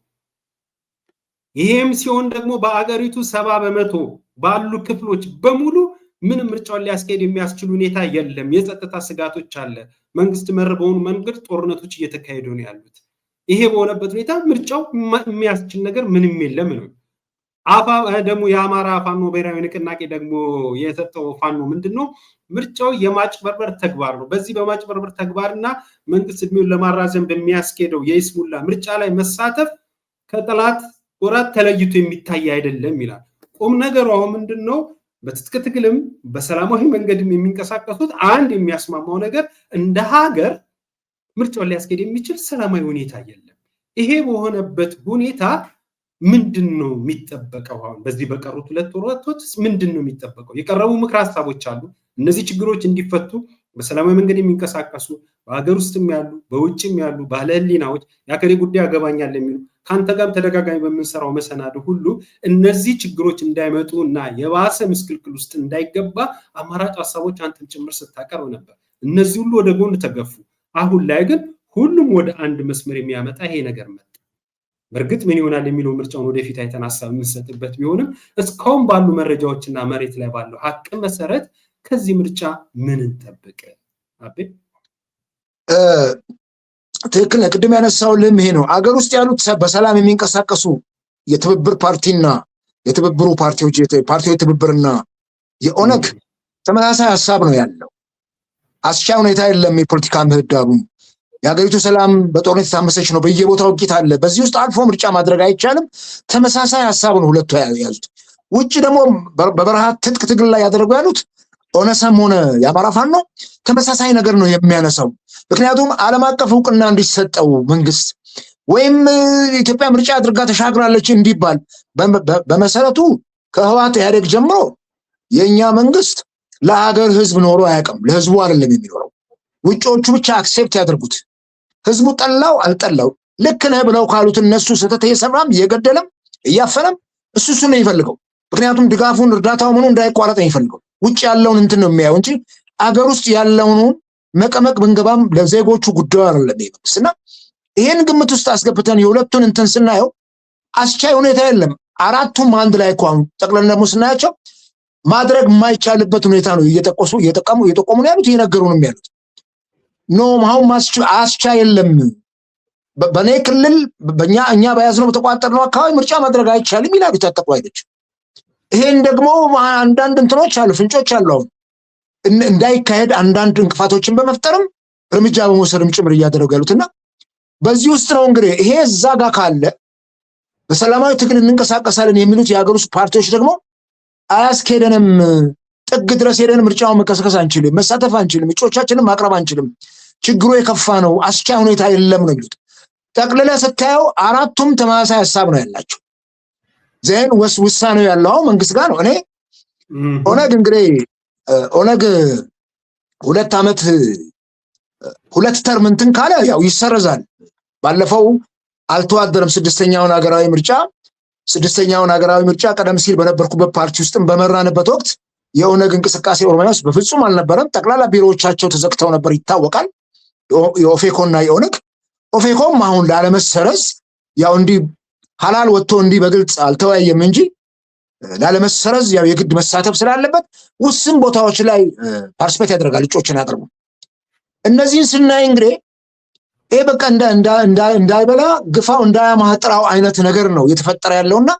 ይሄም ሲሆን ደግሞ በአገሪቱ 70% ባሉ ክፍሎች በሙሉ ምንም ምርጫውን ሊያስኬድ የሚያስችል ሁኔታ የለም። የጸጥታ ስጋቶች አለ። መንግስት መር በሆኑ መንገድ ጦርነቶች እየተካሄዱ ነው ያሉት። ይሄ በሆነበት ሁኔታ ምርጫው የሚያስችል ነገር ምንም የለም ነው። ደግሞ የአማራ ፋኖ ብሔራዊ ንቅናቄ ደግሞ የሰጠው ፋኖ ምንድነው? ምርጫው የማጭበርበር ተግባር ነው። በዚህ በማጭበርበር ተግባርና መንግስት እድሜውን ለማራዘም በሚያስኬደው የይስሙላ ምርጫ ላይ መሳተፍ ከጠላት ወራት ተለይቶ የሚታይ አይደለም ይላል። ቁም ነገሩ አሁን ምንድነው? በትጥቅ ትግልም በሰላማዊ መንገድም የሚንቀሳቀሱት አንድ የሚያስማማው ነገር እንደ ሀገር ምርጫውን ሊያስኬድ የሚችል ሰላማዊ ሁኔታ የለም። ይሄ በሆነበት ሁኔታ ምንድነው የሚጠበቀው? አሁን በዚህ በቀሩት 2 ወራቶች ምንድነው የሚጠበቀው? የቀረቡ ምክር ሀሳቦች አሉ። እነዚህ ችግሮች እንዲፈቱ በሰላማዊ መንገድ የሚንቀሳቀሱ በሀገር ውስጥም ያሉ በውጭም ያሉ ባለ ህሊናዎች የአገሬ ጉዳይ ያገባኛል የሚሉ ካንተ ጋርም ተደጋጋሚ በምንሰራው መሰናዶ ሁሉ እነዚህ ችግሮች እንዳይመጡ እና የባሰ ምስቅልቅል ውስጥ እንዳይገባ አማራጭ ሀሳቦች አንተም ጭምር ስታቀርብ ነበር። እነዚህ ሁሉ ወደ ጎን ተገፉ። አሁን ላይ ግን ሁሉም ወደ አንድ መስመር የሚያመጣ ይሄ ነገር መጣ። በእርግጥ ምን ይሆናል የሚለው ምርጫውን ወደፊት አይተን ሀሳብ የምንሰጥበት ቢሆንም እስካሁን ባሉ መረጃዎችና መሬት ላይ ባለው ሀቅ መሰረት ከዚህ ምርጫ ምን እንጠብቅ? አቤ ትክክል ነው። ቅድም ያነሳውልህም ይሄ ነው። አገር ውስጥ ያሉት በሰላም የሚንቀሳቀሱ የትብብር ፓርቲና የትብብሩ ፓርቲዎች ትብብርና የኦነግ ተመሳሳይ ሀሳብ ነው ያለው። አስቻይ ሁኔታ የለም። የፖለቲካ ምህዳሩ የሀገሪቱ ሰላም በጦርነት የታመሰች ነው። በየቦታው ግጭት አለ። በዚህ ውስጥ አልፎ ምርጫ ማድረግ አይቻልም። ተመሳሳይ ሀሳብ ነው ሁለቱ ያዙት። ውጭ ደግሞ በበረሃ ትጥቅ ትግል ላይ ያደረጉ ያሉት ኦነሰም ሆነ የአማራ ፋኖ ተመሳሳይ ነገር ነው የሚያነሳው። ምክንያቱም ዓለም አቀፍ እውቅና እንዲሰጠው መንግስት ወይም ኢትዮጵያ ምርጫ አድርጋ ተሻግራለች እንዲባል በመሰረቱ ከህወሓት ኢህአዴግ ጀምሮ የኛ መንግስት ለሀገር ህዝብ ኖሮ አያውቅም። ለህዝቡ አይደለም የሚኖረው። ውጪዎቹ ብቻ አክሴፕት ያደርጉት። ህዝቡ ጠላው አልጠላው ልክ ነህ ብለው ካሉት እነሱ ስህተት እየሰራም እየገደለም እያፈነም እሱ ነው የሚፈልገው። ምክንያቱም ድጋፉን እርዳታው ምኑ እንዳይቋረጥ ነው የሚፈልገው። ውጭ ያለውን እንትን ነው የሚያየው እንጂ አገር ውስጥ ያለውን መቀመቅ ብንገባም ለዜጎቹ ጉዳዩ አይደለም ይመስልና ይሄን ግምት ውስጥ አስገብተን የሁለቱን እንትን ስናየው አስቻይ ሁኔታ የለም። አራቱም አንድ ላይ እንኳን ጠቅለል ደግሞ ስናያቸው ማድረግ የማይቻልበት ሁኔታ ነው እየጠቆሙ ነው ያሉት፣ እየነገሩንም ያሉት ኖ አሁን አስቻይ የለም። በኔ ክልል እኛ በያዝነው በተቋጠርነው አካባቢ ምርጫ ማድረግ አይቻልም ይላሉ የታጠቁ ኃይሎች። ይሄን ደግሞ አንዳንድ እንትኖች አሉ፣ ፍንጮች አሉ። አሁን እንዳይካሄድ አንዳንድ እንቅፋቶችን በመፍጠርም እርምጃ በመውሰድም ጭምር እያደረጉ ያሉትና በዚህ ውስጥ ነው እንግዲህ ይሄ እዛ ጋር ካለ በሰላማዊ ትግል እንንቀሳቀሳለን የሚሉት የሀገር ውስጥ ፓርቲዎች ደግሞ አያስኬደንም፣ ጥግ ድረስ ሄደን ምርጫውን መቀስቀስ አንችልም፣ መሳተፍ አንችልም፣ እጩዎቻችንን ማቅረብ አንችልም፣ ችግሩ የከፋ ነው፣ አስቻይ ሁኔታ የለም ነው የሚሉት። ጠቅልለ ስታየው አራቱም ተመሳሳይ ሀሳብ ነው ያላቸው። ዜን ውሳኔው ያለው መንግስት ጋር ነው። እኔ ኦነግ እንግዲህ ኦነግ 2 ዓመት 2 ተርም እንትን ካለ ያው ይሰረዛል። ባለፈው አልተዋደረም። ስድስተኛውን ሀገራዊ ምርጫ ቀደም ሲል በነበርኩበት ፓርቲ ውስጥም በመራንበት ወቅት የኦነግ እንቅስቃሴ ኦሮሚያ ውስጥ በፍጹም አልነበረም። ጠቅላላ ቢሮዎቻቸው ተዘግተው ነበር ይታወቃል። የኦፌኮና የኦነግ ኦፌኮም አሁን ላለመሰረዝ ያው እንዲህ ሐላል ወጥቶ እንዲህ በግልጽ አልተወያየም እንጂ ላለመሰረዝ ያው የግድ መሳተፍ ስላለበት ውስን ቦታዎች ላይ ፓርቲስፔት ያደርጋል፣ እጩዎችን ያቀርቡ። እነዚህን ስናይ እንግዲህ ይሄ በቃ እንዳይበላ ግፋው እንዳያማጥራው አይነት ነገር ነው እየተፈጠረ ያለውና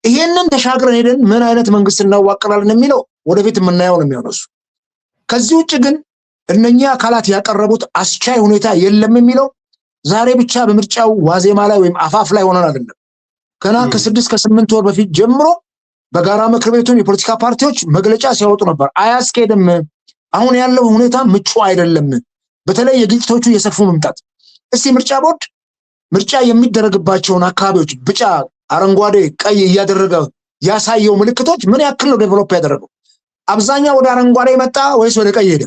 ይሄንን ተሻግረን ሄደን ምን አይነት መንግስት እናዋቅራለን የሚለው ወደፊት የምናየው ነው የሚሆነው። ከዚህ ውጭ ግን እነኚህ አካላት ያቀረቡት አስቻይ ሁኔታ የለም የሚለው ዛሬ ብቻ በምርጫው ዋዜማ ላይ ወይም አፋፍ ላይ ሆነን አይደለም። ገና ከ6 ከ8 ወር በፊት ጀምሮ በጋራ ምክር ቤቱን የፖለቲካ ፓርቲዎች መግለጫ ሲያወጡ ነበር። አያስኬድም፣ አሁን ያለው ሁኔታ ምቹ አይደለም፣ በተለይ የግጭቶቹ የሰፉ መምጣት። እስቲ ምርጫ ቦርድ ምርጫ የሚደረግባቸውን አካባቢዎች ቢጫ፣ አረንጓዴ፣ ቀይ እያደረገ ያሳየው ምልክቶች ምን ያክል ነው ዴቨሎፕ ያደረገው? አብዛኛው ወደ አረንጓዴ መጣ ወይስ ወደ ቀይ ሄደ?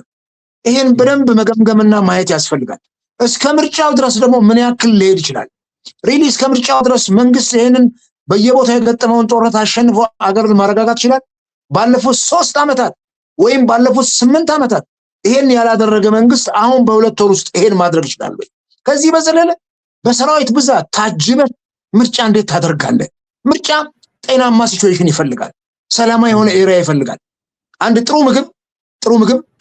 ይሄን በደንብ መገምገምና ማየት ያስፈልጋል። እስከ ምርጫው ድረስ ደግሞ ምን ያክል ሊሄድ ይችላል? ሪሊ እስከ ምርጫው ድረስ መንግስት ይሄንን በየቦታው የገጠመውን ጦርነት አሸንፎ አገርን ማረጋጋት ይችላል? ባለፉት 3 ዓመታት ወይም ባለፉት 8 ዓመታት ይሄን ያላደረገ መንግስት አሁን በ2 ወር ውስጥ ይሄን ማድረግ ይችላል ወይ? ከዚህ በዘለለ በሰራዊት ብዛት ታጅበ ምርጫ እንዴት ታደርጋለህ? ምርጫ ጤናማ ሲቹዌሽን ይፈልጋል። ሰላማዊ የሆነ ኤሪያ ይፈልጋል። አንድ ጥሩ ምግብ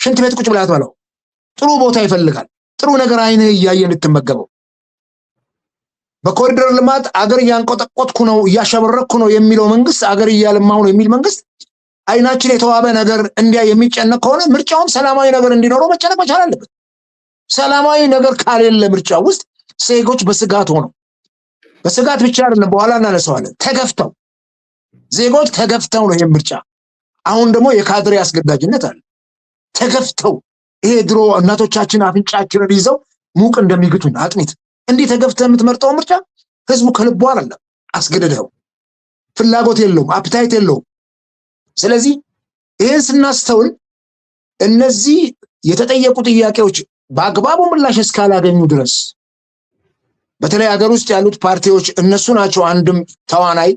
ሽንት ቤት ቁጭ ብለህ አትበላው። ጥሩ ቦታ ይፈልጋል። ጥሩ ነገር አይንህ እያየ እንድትመገበው። በኮሪደር ልማት አገር እያንቆጠቆጥኩ ነው እያሸበረኩ ነው የሚለው መንግስት አገር እያለማሁ ነው የሚል መንግስት አይናችን የተዋበ ነገር እንዲያ የሚጨነቅ ከሆነ ምርጫውም ሰላማዊ ነገር እንዲኖረው መጨነቅ መቻል አለበት። ሰላማዊ ነገር ካሌለ ምርጫው ውስጥ ዜጎች በስጋት ሆነው በስጋት ብቻ አይደለም በኋላ እናነሳዋለን ተገፍተው ዜጎች ተገፍተው ነው ይሄ ምርጫ። አሁን ደግሞ የካድሬ አስገዳጅነት አለ። ተገፍተው ይሄ ድሮ እናቶቻችን አፍንጫችንን ይዘው ሙቅ እንደሚግቱን አጥሚት እንዲህ ተገፍተህ የምትመርጠው ምርጫ ህዝቡ ከልቡ አይደለም አስገድደው፣ ፍላጎት የለውም፣ አፕታይት የለውም። ስለዚህ ይሄን ስናስተውል እነዚህ የተጠየቁ ጥያቄዎች በአግባቡ ምላሽ እስካላገኙ ድረስ በተለይ ሀገር ውስጥ ያሉት ፓርቲዎች እነሱ ናቸው አንድም ተዋናይ።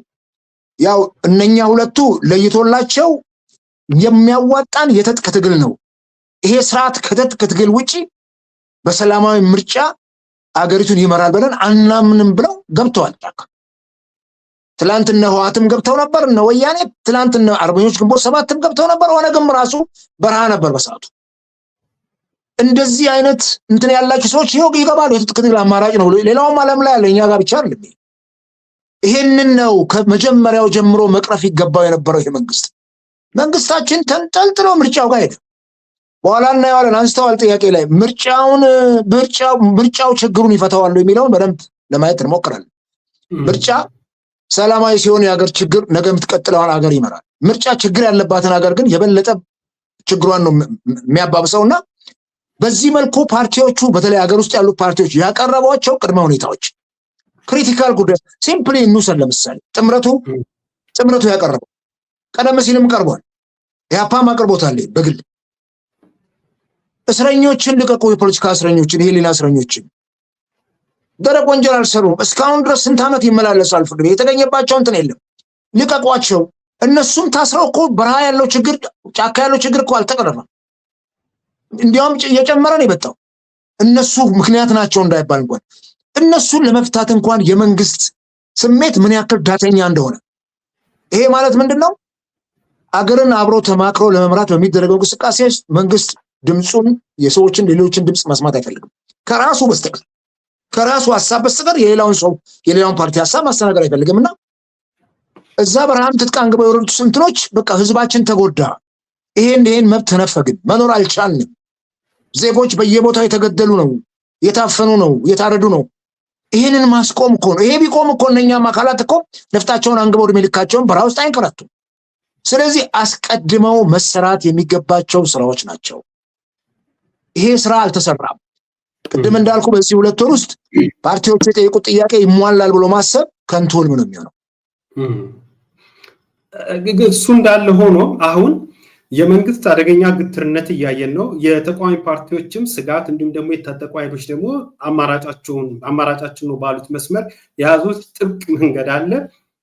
ያው እነኛ ሁለቱ ለይቶላቸው የሚያዋጣን የትጥቅ ትግል ነው። ይሄ ስርዓት ከትጥቅ ትግል ውጪ በሰላማዊ ምርጫ አገሪቱን ይመራል ብለን አናምንም ብለው ገብተዋል። ትላንትና ህወሓትም ገብተው ነበር፣ እነ ወያኔ ትላንትና አርበኞች ግንቦት 7ም ገብተው ነበር። ኦነግም ራሱ በረሃ ነበር በሰዓቱ። እንደዚህ አይነት እንትን ያላችሁ ሰዎች ይገባሉ። የትጥቅ ትግል አማራጭ ነው። ሌላውም ዓለም ላይ ያለ እኛ ጋር ብቻ አይደለም። ይሄንን ነው ከመጀመሪያው ጀምሮ መቅረፍ ይገባው የነበረው ይሄ መንግስታችን ተንጠልጥሎ ምርጫው ጋር ሄደ። በኋላ እናየዋለን። አንስተዋል ጥያቄ ላይ ምርጫው ችግሩን ይፈታዋል የሚለውን በደንብ ለማየት እንሞክራለን። ምርጫ ሰላማዊ ሲሆን የሀገር ችግር ነገ የምትቀጥለውን ሀገር ይመራል። ምርጫ ችግር ያለባትን ሀገር ግን የበለጠ ችግሯን ነው የሚያባብሰውና በዚህ መልኩ ፓርቲዎቹ በተለይ ሀገር ውስጥ ያሉ ፓርቲዎች ያቀረቧቸው ቅድመ ሁኔታዎች ክሪቲካል ጉዳይ ሲምፕሊ እንውሰድ። ለምሳሌ ጥምረቱ ያቀረበው ቀደም ሲልም ቀርቧል። ኢህአፓም አቅርቦታል። በግል እስረኞችን ልቀቁ፣ የፖለቲካ እስረኞችን፣ የህሊና እስረኞችን ደረቅ ወንጀል አልሰሩም እስካሁን ድረስ ስንት ዓመት ይመላለሳል ፍርድ ቤት የተገኘባቸው እንትን የለም፣ ልቀቋቸው። እነሱም ታስረው እኮ በረሃ ያለው ችግር ጫካ ያለው ችግር እኮ አልተቀረፈም፣ እንዲያውም እየጨመረ ነው የመጣው። እነሱ ምክንያት ናቸው እንዳይባል እንኳን እነሱን ለመፍታት እንኳን የመንግስት ስሜት ምን ያክል ዳተኛ እንደሆነ። ይሄ ማለት ምንድነው? አገርን አብሮ ተማክሮ ለመምራት በሚደረገው እንቅስቃሴ መንግስት ድምጹን የሰዎችን ሌሎችን ድምጽ መስማት አይፈልግም። ከራሱ በስተቀር ከራሱ ሐሳብ በስተቀር የሌላውን ፓርቲ ሐሳብ ማስተናገድ አይፈልግምና እዛ በረሃም ትጥቅ አንግበው የወረዱት እንትኖች በቃ ህዝባችን ተጎዳ፣ ይሄን መብት ተነፈግን፣ መኖር አልቻልንም፣ ዜጎች በየቦታው የተገደሉ ነው፣ የታፈኑ ነው፣ የታረዱ ነው። ይሄንን ማስቆም እኮ ነው። ይሄ ቢቆም እኮ እነኛም አካላት እኮ ነፍጣቸውን አንግበው እድሜ ልካቸውን በረሃ ውስጥ አይንከራቱም። ስለዚህ አስቀድመው መሰራት የሚገባቸው ስራዎች ናቸው። ይሄ ስራ አልተሰራም። ቅድም እንዳልኩ በዚህ 2 ወር ውስጥ ፓርቲዎቹ የጠየቁት ጥያቄ ይሟላል ብሎ ማሰብ ከንቱ ህልም ነው የሚሆነው። እሱ እንዳለ ሆኖ አሁን የመንግስት አደገኛ ግትርነት እያየን ነው። የተቃዋሚ ፓርቲዎችም ስጋት እንዲሁም ደግሞ የታጠቁ ኃይሎች ደግሞ አማራጫችን ነው ባሉት መስመር የያዙት ጥብቅ መንገድ አለ።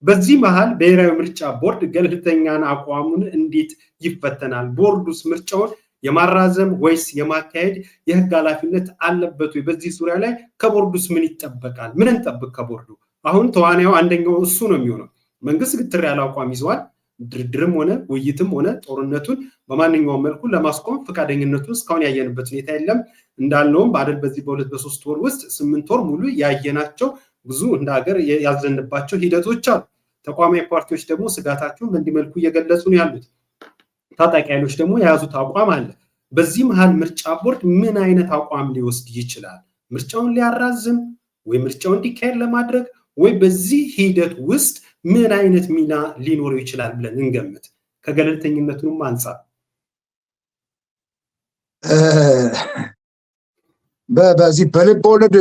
በዚህ መሃል ብሔራዊ ምርጫ ቦርድ ገለልተኛን አቋሙን እንዴት ይፈተናል? ቦርዱስ ምርጫውን የማራዘም ወይስ የማካሄድ የህግ ኃላፊነት አለበት ወይ? በዚህ ዙሪያ ላይ ከቦርዱስ ምን ይጠበቃል? ምን እንጠብቅ ከቦርዱ? አሁን ተዋናዩ አንደኛው እሱ ነው የሚሆነው። መንግስት ግትር ያለ አቋም ይዟል። ድርድርም ሆነ ውይይትም ሆነ ጦርነቱን በማንኛውም መልኩ ለማስቆም ፈቃደኝነቱን እስካሁን ያየንበት ሁኔታ የለም። እንዳልነውም በአደል በዚህ በ2-3 ወር ውስጥ 8 ወር ሙሉ ያየናቸው ብዙ እንደ ሀገር ያዘንባቸው ሂደቶች አሉ። ተቋማዊ ፓርቲዎች ደግሞ ስጋታቸውን በእንዲህ መልኩ እየገለጹ ነው ያሉት። ታጣቂ ኃይሎች ደግሞ የያዙት አቋም አለ። በዚህ መሃል ምርጫ ቦርድ ምን አይነት አቋም ሊወስድ ይችላል? ምርጫውን ሊያራዝም ወይ ምርጫውን እንዲካሄድ ለማድረግ ወይ በዚህ ሂደት ውስጥ ምን አይነት ሚና ሊኖረው ይችላል ብለን እንገምት ከገለልተኝነቱም አንፃር? በዚህ በልብ ወለድ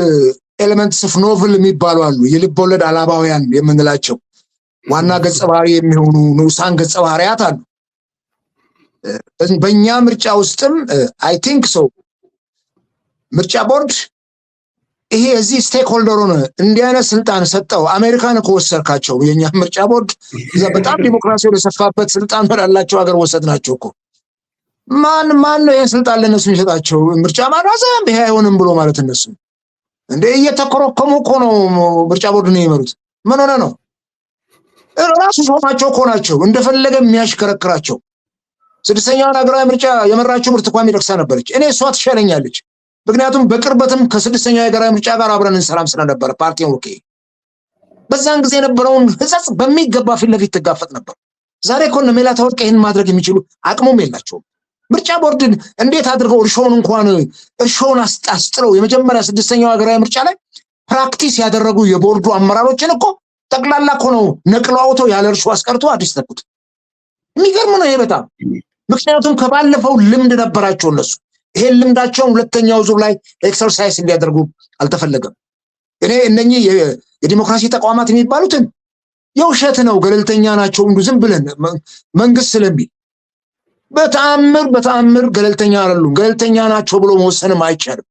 ኤሌመንትስ ኦፍ ኖቭል የሚባሉ አሉ። የልብ ወለድ አላባውያን የምንላቸው ዋና ገጸ ባህሪ የሚሆኑ ንዑሳን ገጸ ባህሪያት አሉ። በእኛ ምርጫ ውስጥም አይ ቲንክ ሶ ምርጫ ቦርድ ይሄ እዚህ ስቴክ ሆልደሩን እንዲህ አይነት ስልጣን ሰጠው። አሜሪካን ከወሰድካቸው የኛ ምርጫ ቦርድ በጣም ዲሞክራሲ ወደሰፋበት ስልጣን ወዳላቸው ሀገር ወሰድናቸው እኮ። ማን ነው ይሄን ስልጣን ለነሱ የሚሰጣቸው? ምርጫ ማራዘም ይሄ አይሆንም ብሎ ማለት እነሱ እንደ እየተከረከሙ እኮ ነው ምርጫ ቦርድ ነው የሚመሩት። ምን ሆነ ነው? ራሱ ሾማቸው እኮ ናቸው እንደፈለገ የሚያሽከረክራቸው። ስድስተኛውን ሀገራዊ ምርጫ የመራችው ብርቱካን ሚደቅሳ ነበረች። እኔ እሷ ትሻለኛለች። ምክንያቱም በቅርበትም ከስድስተኛው ሀገራዊ ምርጫ ጋር አብረን እንሰራም ስለነበረ ፓርቲውን ኦኬ። በዛን ጊዜ የነበረውን ህጸጽ በሚገባ ፊት ለፊት ትጋፈጥ ነበር። ዛሬ እኮ እነ ሜላትወርቅ ይህን ማድረግ የሚችሉ አቅሙም የላቸውም። ምርጫ ቦርድን እንዴት አድርገው እርሾውን አስጥለው የመጀመሪያ ስድስተኛው ሀገራዊ ምርጫ ላይ ፕራክቲስ ያደረጉ የቦርዱ አመራሮችን እኮ ጠቅላላ እኮ ነው ነቅለው አውጥተው ያለ እርሾ አስቀርቶ አዲስ ተኩት። የሚገርም ነው ይሄ በጣም። ምክንያቱም ከባለፈው ልምድ ነበራቸው እነሱ። ይሄን ልምዳቸውን ሁለተኛው ዙር ላይ ኤክሰርሳይዝ እንዲያደርጉ አልተፈለገም። እኔ እነኚህ የዲሞክራሲ ተቋማት የሚባሉትን የውሸት ነው ገለልተኛ ናቸው እንዱ ዝም ብለን መንግስት ስለሚል በተአምር ገለልተኛ አይደሉም። ገለልተኛ ናቸው ብሎ መወሰንም አይቻልም።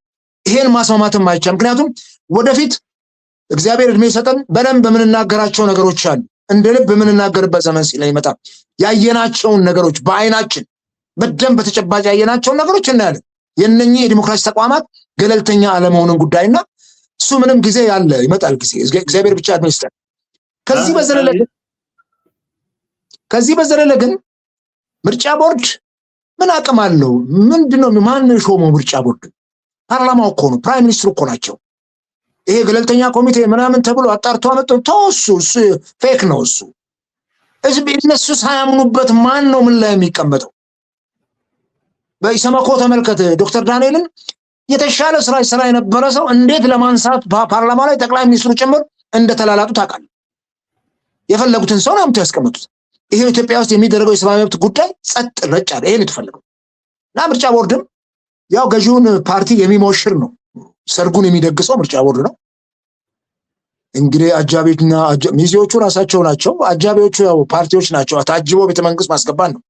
ይሄን ማስማማትም አይቻልም። ምክንያቱም ወደፊት እግዚአብሔር እድሜ ሰጠን በደንብ የምንናገራቸው ነገሮች አሉ። እንደ ልብ የምንናገርበት ዘመን ሲመጣ ያየናቸውን ነገሮች በአይናችን በደንብ በተጨባጭ ያየናቸውን ነገሮች እናያለን። የነኚህ የዲሞክራሲ ተቋማት ገለልተኛ አለመሆንን ጉዳይና እሱ ምንም ጊዜ ያለ ይመጣል ጊዜ እግዚአብሔር ብቻ እድሜ ይስጠን። ከዚህ በዘለለ ግን ምርጫ ቦርድ ምን አቅም አለው? ምንድነው? ማን የሾመው ምርጫ ቦርድ? ፓርላማው እኮ ነው። ፕራይም ሚኒስትሩ እኮ ናቸው። ይሄ ገለልተኛ ኮሚቴ ምናምን ተብሎ አጣርቶ አመጣው ተወሱ። እሱ ፌክ ነው። እሱ እነሱ ሳያምኑበት ማን ነው ምን ላይ የሚቀመጠው? በኢሰመኮ ተመልከት። ዶክተር ዳንኤልን የተሻለ ስራ የነበረ ሰው እንዴት ለማንሳት ፓርላማ ላይ ጠቅላይ ሚኒስትሩ ጭምር እንደተላላጡ ታውቃለህ። የፈለጉትን ሰው ነው ያስቀመጡት። ይሄ ኢትዮጵያ ውስጥ የሚደረገው የሰብአዊ መብት ጉዳይ ጸጥ ረጭ አለ። ይሄን የተፈለገው እና ምርጫ ቦርድም ያው ገዢውን ፓርቲ የሚሞሽር ነው። ሰርጉን የሚደግሰው ምርጫ ቦርድ ነው። እንግዲህ አጃቢና ሚዜዎቹ ራሳቸው ናቸው። አጃቢዎቹ ያው ፓርቲዎች ናቸው። ታጅቦ ቤተመንግስት ማስገባት ነው።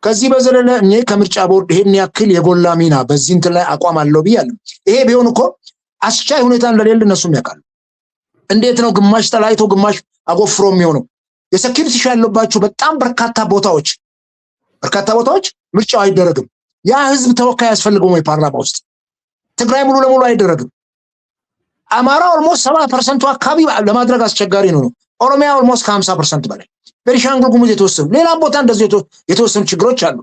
ከዚህ በዘለለ እኔ ከምርጫ ቦርድ ይሄን ያክል የጎላ ሚና በዚህ እንትን ላይ አቋም አለው ብያለሁ። ይሄ ቢሆን እኮ አስቻይ ሁኔታ እንደሌለ እነሱም ያውቃሉ። እንዴት ነው ግማሽ ተላይቶ ግማሽ አጎፍሮ የሚሆነው? የሴኩሪቲ ሹ ያለባቸው በጣም በርካታ ቦታዎች ምርጫው አይደረግም። ያ ህዝብ ተወካይ ያስፈልገው ወይ ፓርላማ ውስጥ? ትግራይ ሙሉ ለሙሉ አይደረግም። አማራ ኦልሞስት 70% አካባቢ ለማድረግ አስቸጋሪ ነው። ኦሮሚያ ኦልሞስት ከ50% በላይ፣ ቤኒሻንጉል ጉሙዝ የተወሰኑ፣ ሌላ ቦታ እንደዚህ የተወሰኑ ችግሮች አሉ።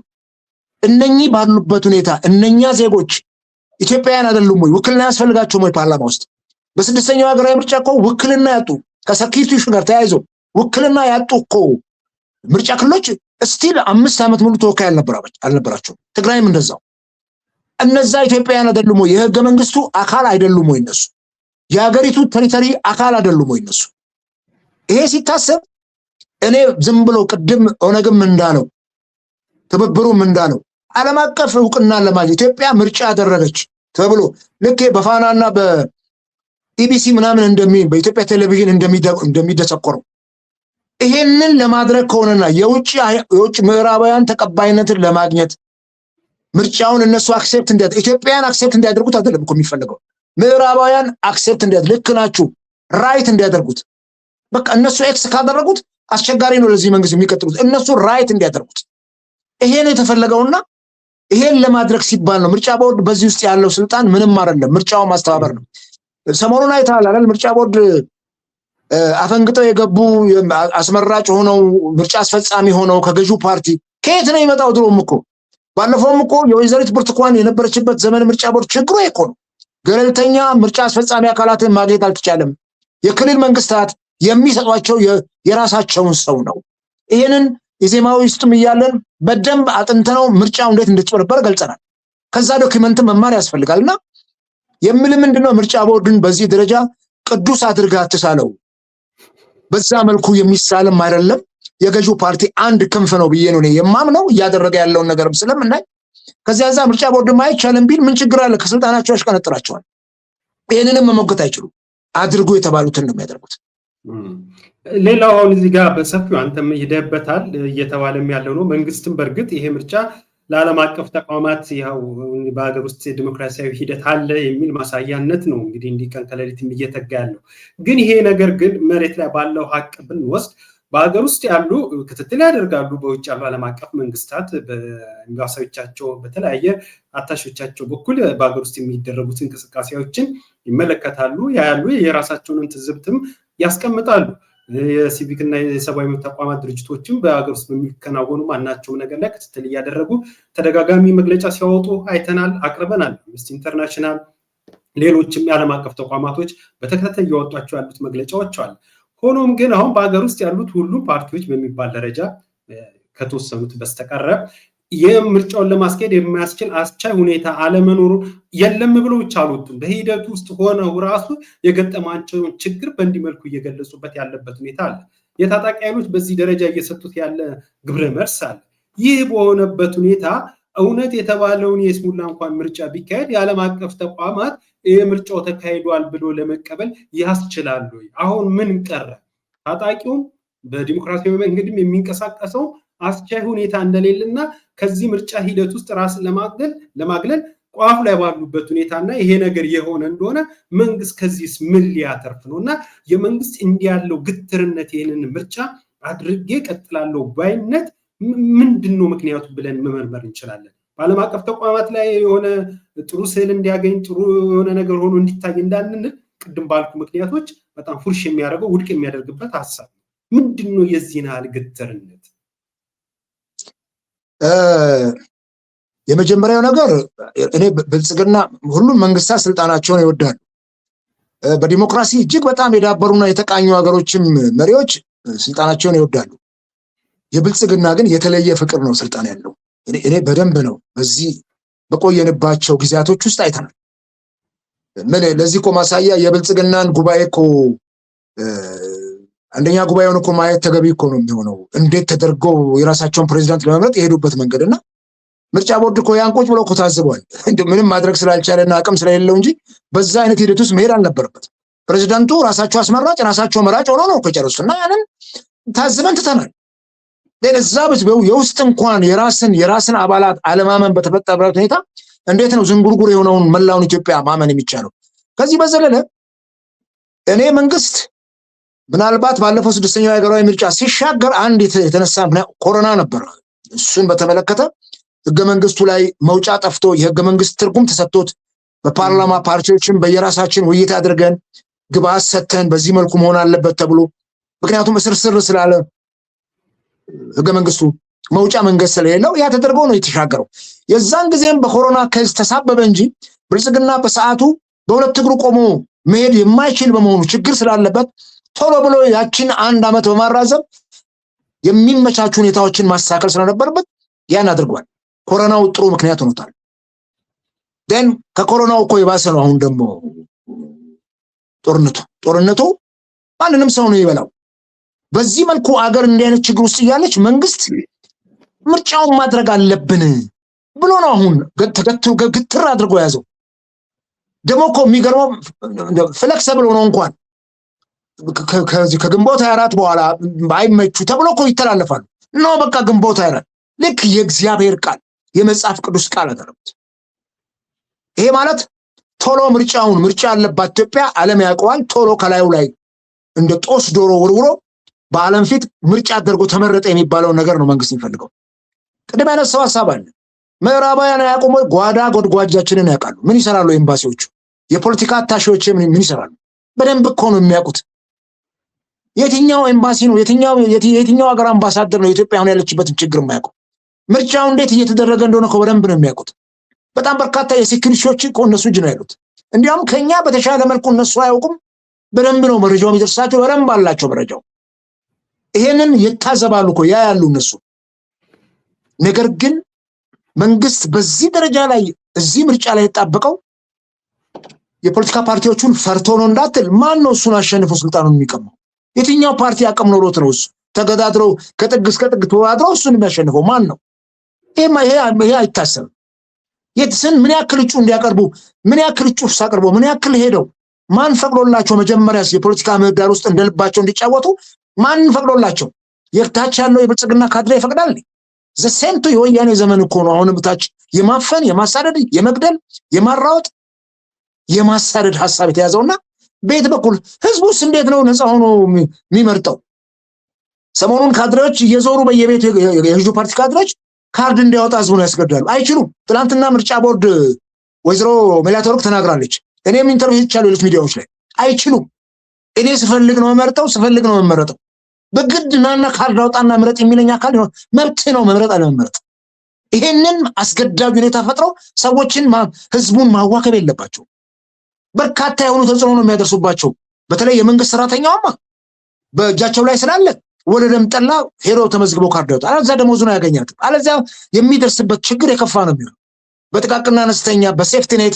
እነኚህ ባሉበት ሁኔታ እነኛ ዜጎች ኢትዮጵያውያን አይደሉም ወይ? ውክልና ያስፈልጋቸው ወይ ፓርላማ ውስጥ? በስድስተኛው ሀገራዊ ምርጫ እኮ ውክልና ያጡ ከሴኩሪቲ ሹ ጋር ተያይዞ ውክልና ያጡ እኮ ምርጫ ክልሎች ስቲል 5 ዓመት ሙሉ ተወካይ አልነበራቸው። ትግራይም እንደዛው። እነዛ ኢትዮጵያውያን አይደሉም ወይ? የህገ መንግስቱ አካል አይደሉም ወይ እነሱ? የሀገሪቱ ቴሪቶሪ አካል አይደሉም ወይ እነሱ? ይሄ ሲታሰብ እኔ ዝም ብሎ ቅድም ኦነግም እንዳለው ትብብሩም እንዳለው ዓለም አቀፍ እውቅና ለማግኘት ኢትዮጵያ ምርጫ አደረገች ተብሎ ልክ በፋናና በኢቢሲ ምናምን በኢትዮጵያ ቴሌቪዥን እንደሚደሰቆረው ይሄንን ለማድረግ ከሆነና የውጭ ምዕራባውያን ተቀባይነትን ለማግኘት ምርጫውን እነሱ አክሴፕት ኢትዮጵያን አክሴፕት እንዲያደርጉት አይደለም እኮ የሚፈልገው፣ ምዕራባውያን አክሴፕት ልክ ናችሁ ራይት እንዲያደርጉት። በቃ እነሱ ኤክስ ካደረጉት አስቸጋሪ ነው ለዚህ መንግስት የሚቀጥሉት። እነሱ ራይት እንዲያደርጉት ይሄን የተፈለገውና ይሄን ለማድረግ ሲባል ነው። ምርጫ ቦርድ በዚህ ውስጥ ያለው ስልጣን ምንም አይደለም፣ ምርጫውን ማስተባበር ነው። ሰሞኑን አይተሃል አይደል? ምርጫ ቦርድ አፈንግጠው የገቡ አስመራጭ ሆነው ምርጫ አስፈጻሚ ሆነው ከገዢው ፓርቲ ከየት ነው የመጣው? ድሮም እኮ ባለፈውም እኮ የወይዘሪት ብርቱካን የነበረችበት ዘመን ምርጫ ቦርድ ችግሩ እኮ ነው። ገለልተኛ ምርጫ አስፈጻሚ አካላትን ማግኘት አልተቻለም። የክልል መንግስታት የሚሰጧቸው የራሳቸውን ሰው ነው። ይሄንን የዜማዊ ውስጥም እያለን በደንብ አጥንተነው ምርጫው እንዴት እንደተጨበረበረ ገልጸናል። ከዛ ዶክመንት መማር ያስፈልጋልና የምል ምንድነው ምርጫ ቦርድን በዚህ ደረጃ ቅዱስ አድርጋ አትሳለው። በዛ መልኩ የሚሳለም አይደለም። የገዢው ፓርቲ አንድ ክንፍ ነው ብዬ ነው የማምነው እያደረገ ያለውን ነገርም ስለምናይ ከዚያ ዛ ምርጫ ቦርድ ማይቻልም ቢል ምን ችግር አለ? ከስልጣናቸው ያሽቀነጥራቸዋል። ይሄንንም መሞገት አይችሉም። አድርጎ የተባሉትን ነው የሚያደርጉት። ሌላው አሁን እዚህ ጋር በሰፊው አንተም ሂደበታል እየተባለም ያለው ነው። መንግስትም በእርግጥ ይሄ ምርጫ ለዓለም አቀፍ ተቋማት ያው በሀገር ውስጥ ዲሞክራሲያዊ ሂደት አለ የሚል ማሳያነት ነው እንግዲህ እንዲቀን ከሌሊትም እየተጋ ያለው። ግን ይሄ ነገር ግን መሬት ላይ ባለው ሀቅ ብንወስድ በሀገር ውስጥ ያሉ ክትትል ያደርጋሉ። በውጭ ያሉ ዓለም አቀፍ መንግስታት በኤምባሲዎቻቸው በተለያየ አታሾቻቸው በኩል በሀገር ውስጥ የሚደረጉት እንቅስቃሴዎችን ይመለከታሉ፣ ያያሉ፣ የራሳቸውን ትዝብትም ያስቀምጣሉ። የሲቪክ እና የሰብአዊ መብት ተቋማት ድርጅቶችም በሀገር ውስጥ በሚከናወኑ ማናቸውም ነገር ላይ ክትትል እያደረጉ ተደጋጋሚ መግለጫ ሲያወጡ አይተናል፣ አቅርበናል። አምነስቲ ኢንተርናሽናል፣ ሌሎችም የዓለም አቀፍ ተቋማቶች በተከታታይ እያወጧቸው ያሉት መግለጫዎች አሉ። ሆኖም ግን አሁን በሀገር ውስጥ ያሉት ሁሉም ፓርቲዎች በሚባል ደረጃ ከተወሰኑት በስተቀረ የምርጫውን ለማስኬድ የሚያስችል አስቻይ ሁኔታ አለመኖሩ የለም ብለው ብቻ አልወጡም። በሂደቱ ውስጥ ሆነው ራሱ የገጠማቸውን ችግር በእንዲህ መልኩ እየገለጹበት ያለበት ሁኔታ አለ። የታጣቂ ኃይሎች በዚህ ደረጃ እየሰጡት ያለ ግብረ መልስ አለ። ይህ በሆነበት ሁኔታ እውነት የተባለውን የስሙላ እንኳን ምርጫ ቢካሄድ የዓለም አቀፍ ተቋማት ምርጫው ተካሂዷል ብሎ ለመቀበል ያስችላሉ? አሁን ምን ቀረ? ታጣቂውም በዲሞክራሲያዊ መንገድም የሚንቀሳቀሰው አስቻይ ሁኔታ እንደሌለና ከዚህ ምርጫ ሂደት ውስጥ ራስን ለማግለል ቋፍ ላይ ባሉበት ሁኔታና ይሄ ነገር የሆነ እንደሆነ መንግስት ከዚህስ ምን ሊያተርፍ ነው? እና የመንግስት እንዲህ ያለው ግትርነት ይህንን ምርጫ አድርጌ ቀጥላለሁ ባይነት ምንድነው ምክንያቱ ብለን መመርመር እንችላለን። በዓለም አቀፍ ተቋማት ላይ የሆነ ጥሩ ስዕል እንዲያገኝ ጥሩ የሆነ ነገር ሆኖ እንዲታይ እንዳንል ቅድም ባልኩ ምክንያቶች በጣም ፉርሽ የሚያደርገው ውድቅ የሚያደርግበት ሀሳብ ምንድነው? የዚህን ያህል ግትርነት የመጀመሪያው ነገር እኔ ብልጽግና ሁሉም መንግስታት ስልጣናቸውን ይወዳሉ። በዲሞክራሲ እጅግ በጣም የዳበሩና የተቃኙ ሀገሮችም መሪዎች ስልጣናቸውን ይወዳሉ። የብልጽግና ግን የተለየ ፍቅር ነው ስልጣን ያለው። እኔ በደንብ ነው በዚህ በቆየንባቸው ጊዜያቶች ውስጥ አይተናል። ምን ለዚህ እኮ ማሳያ የብልጽግናን ጉባኤ እኮ አንደኛ ጉባኤውን እኮ ማየት ተገቢ እኮ ነው የሚሆነው። እንዴት ተደርገው የራሳቸውን ፕሬዚዳንት ለመምረጥ የሄዱበት መንገድና ምርጫ ቦርድ እኮ ያን ቁጭ ብሎ እኮ ታዝበዋል። ምንም ማድረግ ስላልቻለና አቅም ስለሌለው እንጂ በዛ አይነት ሂደት ውስጥ መሄድ አልነበረበት። ፕሬዚዳንቱ ራሳቸው አስመራጭ ራሳቸው መራጭ ሆኖ ነው እኮ የጨረሱና ያንን ታዝበን ትተናል። ለዛ ብትበው የውስጥ እንኳን የራስን አባላት አለማመን በተፈጠረበት ሁኔታ እንዴት ነው ዝንጉርጉር የሆነውን መላውን ኢትዮጵያ ማመን የሚቻለው? ከዚህ በዘለለ እኔ መንግስት ምናልባት ባለፈው 6ኛው ሀገራዊ ምርጫ ሲሻገር አንድ የተነሳ ኮሮና ነበር። እሱን በተመለከተ ህገ መንግስቱ ላይ መውጫ ጠፍቶ የህገ መንግስት ትርጉም ተሰጥቶት በፓርላማ ፓርቲዎችን በየራሳችን ውይይት አድርገን ግብአት ሰጥተን በዚህ መልኩ መሆን አለበት ተብሎ ምክንያቱም እስርስር ስላለ ህገ መንግስቱ መውጫ መንገድ ስለሌለው ያ ተደርጎ ነው የተሻገረው። የዛን ጊዜም በኮሮና ከዝ ተሳበበ እንጂ ብልጽግና በሰዓቱ በሁለት እግሩ ቆሞ መሄድ የማይችል በመሆኑ ችግር ስላለበት ቶሎ ብሎ ያችን 1 ዓመት በማራዘም የሚመቻቹ ሁኔታዎችን ማስተካከል ስለነበረበት ያን አድርጓል። ኮሮናው ጥሩ ምክንያት ሆኖታል። ደን ከኮሮናው እኮ የባሰ ነው አሁን ደግሞ ጦርነቱ ማንንም ሰው ነው ይበላው። በዚህ መልኩ አገር እንዲህ አይነት ችግር ውስጥ እያለች መንግስት ምርጫውን ማድረግ አለብን ብሎ ነው አሁን ግትር አድርጎ ያዘው። ደግሞ እኮ የሚገርመው ፍሌክሲብል ሆኖ እንኳን ከግንቦት 24 በኋላ ባይመቹ ተብሎ እኮ ይተላለፋሉ። ነው በቃ ግንቦት 24 ልክ የእግዚአብሔር ቃል የመጽሐፍ ቅዱስ ቃል አደረጉት። ይሄ ማለት ቶሎ ምርጫ ያለባት ኢትዮጵያ ዓለም ያውቀዋል። ቶሎ ከላዩ ላይ እንደ ጦስ ዶሮ ወርውሮ በዓለም ፊት ምርጫ አድርጎ ተመረጠ የሚባለው ነገር ነው መንግስት የሚፈልገው። ቅድም ያነሳው ሐሳብ አለ። ምዕራባውያን ያቆሙ ጓዳ ጎድጓጃችንን ያውቃሉ። ምን ይሰራሉ? ኤምባሲዎቹ የፖለቲካ አታሺዎች ምን ይሰራሉ? በደንብ እኮ ነው የሚያውቁት። የትኛው ኤምባሲ ነው የትኛው ሀገር አምባሳደር ነው የኢትዮጵያ አሁን ያለችበትን ችግር የማያውቀው? ምርጫው እንዴት እየተደረገ እንደሆነ እኮ በደንብ ነው የሚያውቁት። በጣም በርካታ የሴኩሪቲዎች እኮ እነሱ እጅ ነው ያሉት። እንዲያውም ከኛ በተሻለ መልኩ እነሱ አያውቁም። በደንብ ነው መረጃው የሚደርሳቸው። በደንብ አላቸው መረጃው። ይሄንን ይታዘባሉ እኮ ያያሉ እነሱ። ነገር ግን መንግስት በዚህ ደረጃ ላይ እዚህ ምርጫ ላይ የጣበቀው የፖለቲካ ፓርቲዎቹን ፈርቶ ነው እንዳትል፣ ማን ነው እሱን አሸንፎ ስልጣኑን የሚቀማው? የትኛው ፓርቲ አቅም ኖሮት ነው እሱ ተገዳድሮ ከጥግ እስከ ጥግ ተወዳድረው እሱን የሚያሸንፈው ማን ነው? ይሄ አይታሰብም። የትስን ምን ያክል እጩ እንዲያቀርቡ ምን ያክል እጩ ሳቀርቡ ምን ያክል ሄደው ማን ፈቅዶላቸው መጀመሪያስ የፖለቲካ ምህዳር ውስጥ እንደልባቸው እንዲጫወቱ ማን ፈቅዶላቸው? የታች ያለው የብልጽግና ካድሬ ይፈቅዳል? ዘሴንቱ የወያኔ ዘመን እኮ ነው። አሁንም ታች የማፈን የማሳደድ የመግደል የማራወጥ የማሳደድ ሐሳብ የተያዘውና ቤት በኩል ህዝቡስ እንዴት ነው ነፃ ሆኖ የሚመርጠው? ሰሞኑን ካድሬዎች እየዞሩ በየቤቱ የህዝቡ ፓርቲ ካድሬዎች ካርድ እንዲያወጣ ህዝቡን ያስገድዳሉ። አይችሉም። ትናንትና ምርጫ ቦርድ ወይዘሮ ሜላትወርቅ ተናግራለች። እኔም ኢንተርቪው ይቻላል ሌሎች ሚዲያዎች ላይ አይችሉም። እኔ ስፈልግ ነው መመርጠው ስፈልግ ነው መመረጠው። በግድ ናና ካርድ አውጣና ምረጥ የሚለኝ አካል ነው መብት ነው መምረጥ አለመምረጥ። ይሄንን አስገዳጅ ሁኔታ ፈጥረው ሰዎችን ህዝቡን ማዋከብ የለባቸው። በርካታ የሆኑ ተጽዕኖ ነው የሚያደርሱባቸው። በተለይ የመንግስት ሰራተኛውማ በእጃቸው ላይ ስላለ ወደ ደምጠላ ሄሮ ተመዝግበው ካርድ ያወጣል። አለዚያ ደሞዙን አያገኛትም። አለዚያ የሚደርስበት ችግር የከፋ ነው የሚሆነው። በጥቃቅንና አነስተኛ በሴፍቲኔት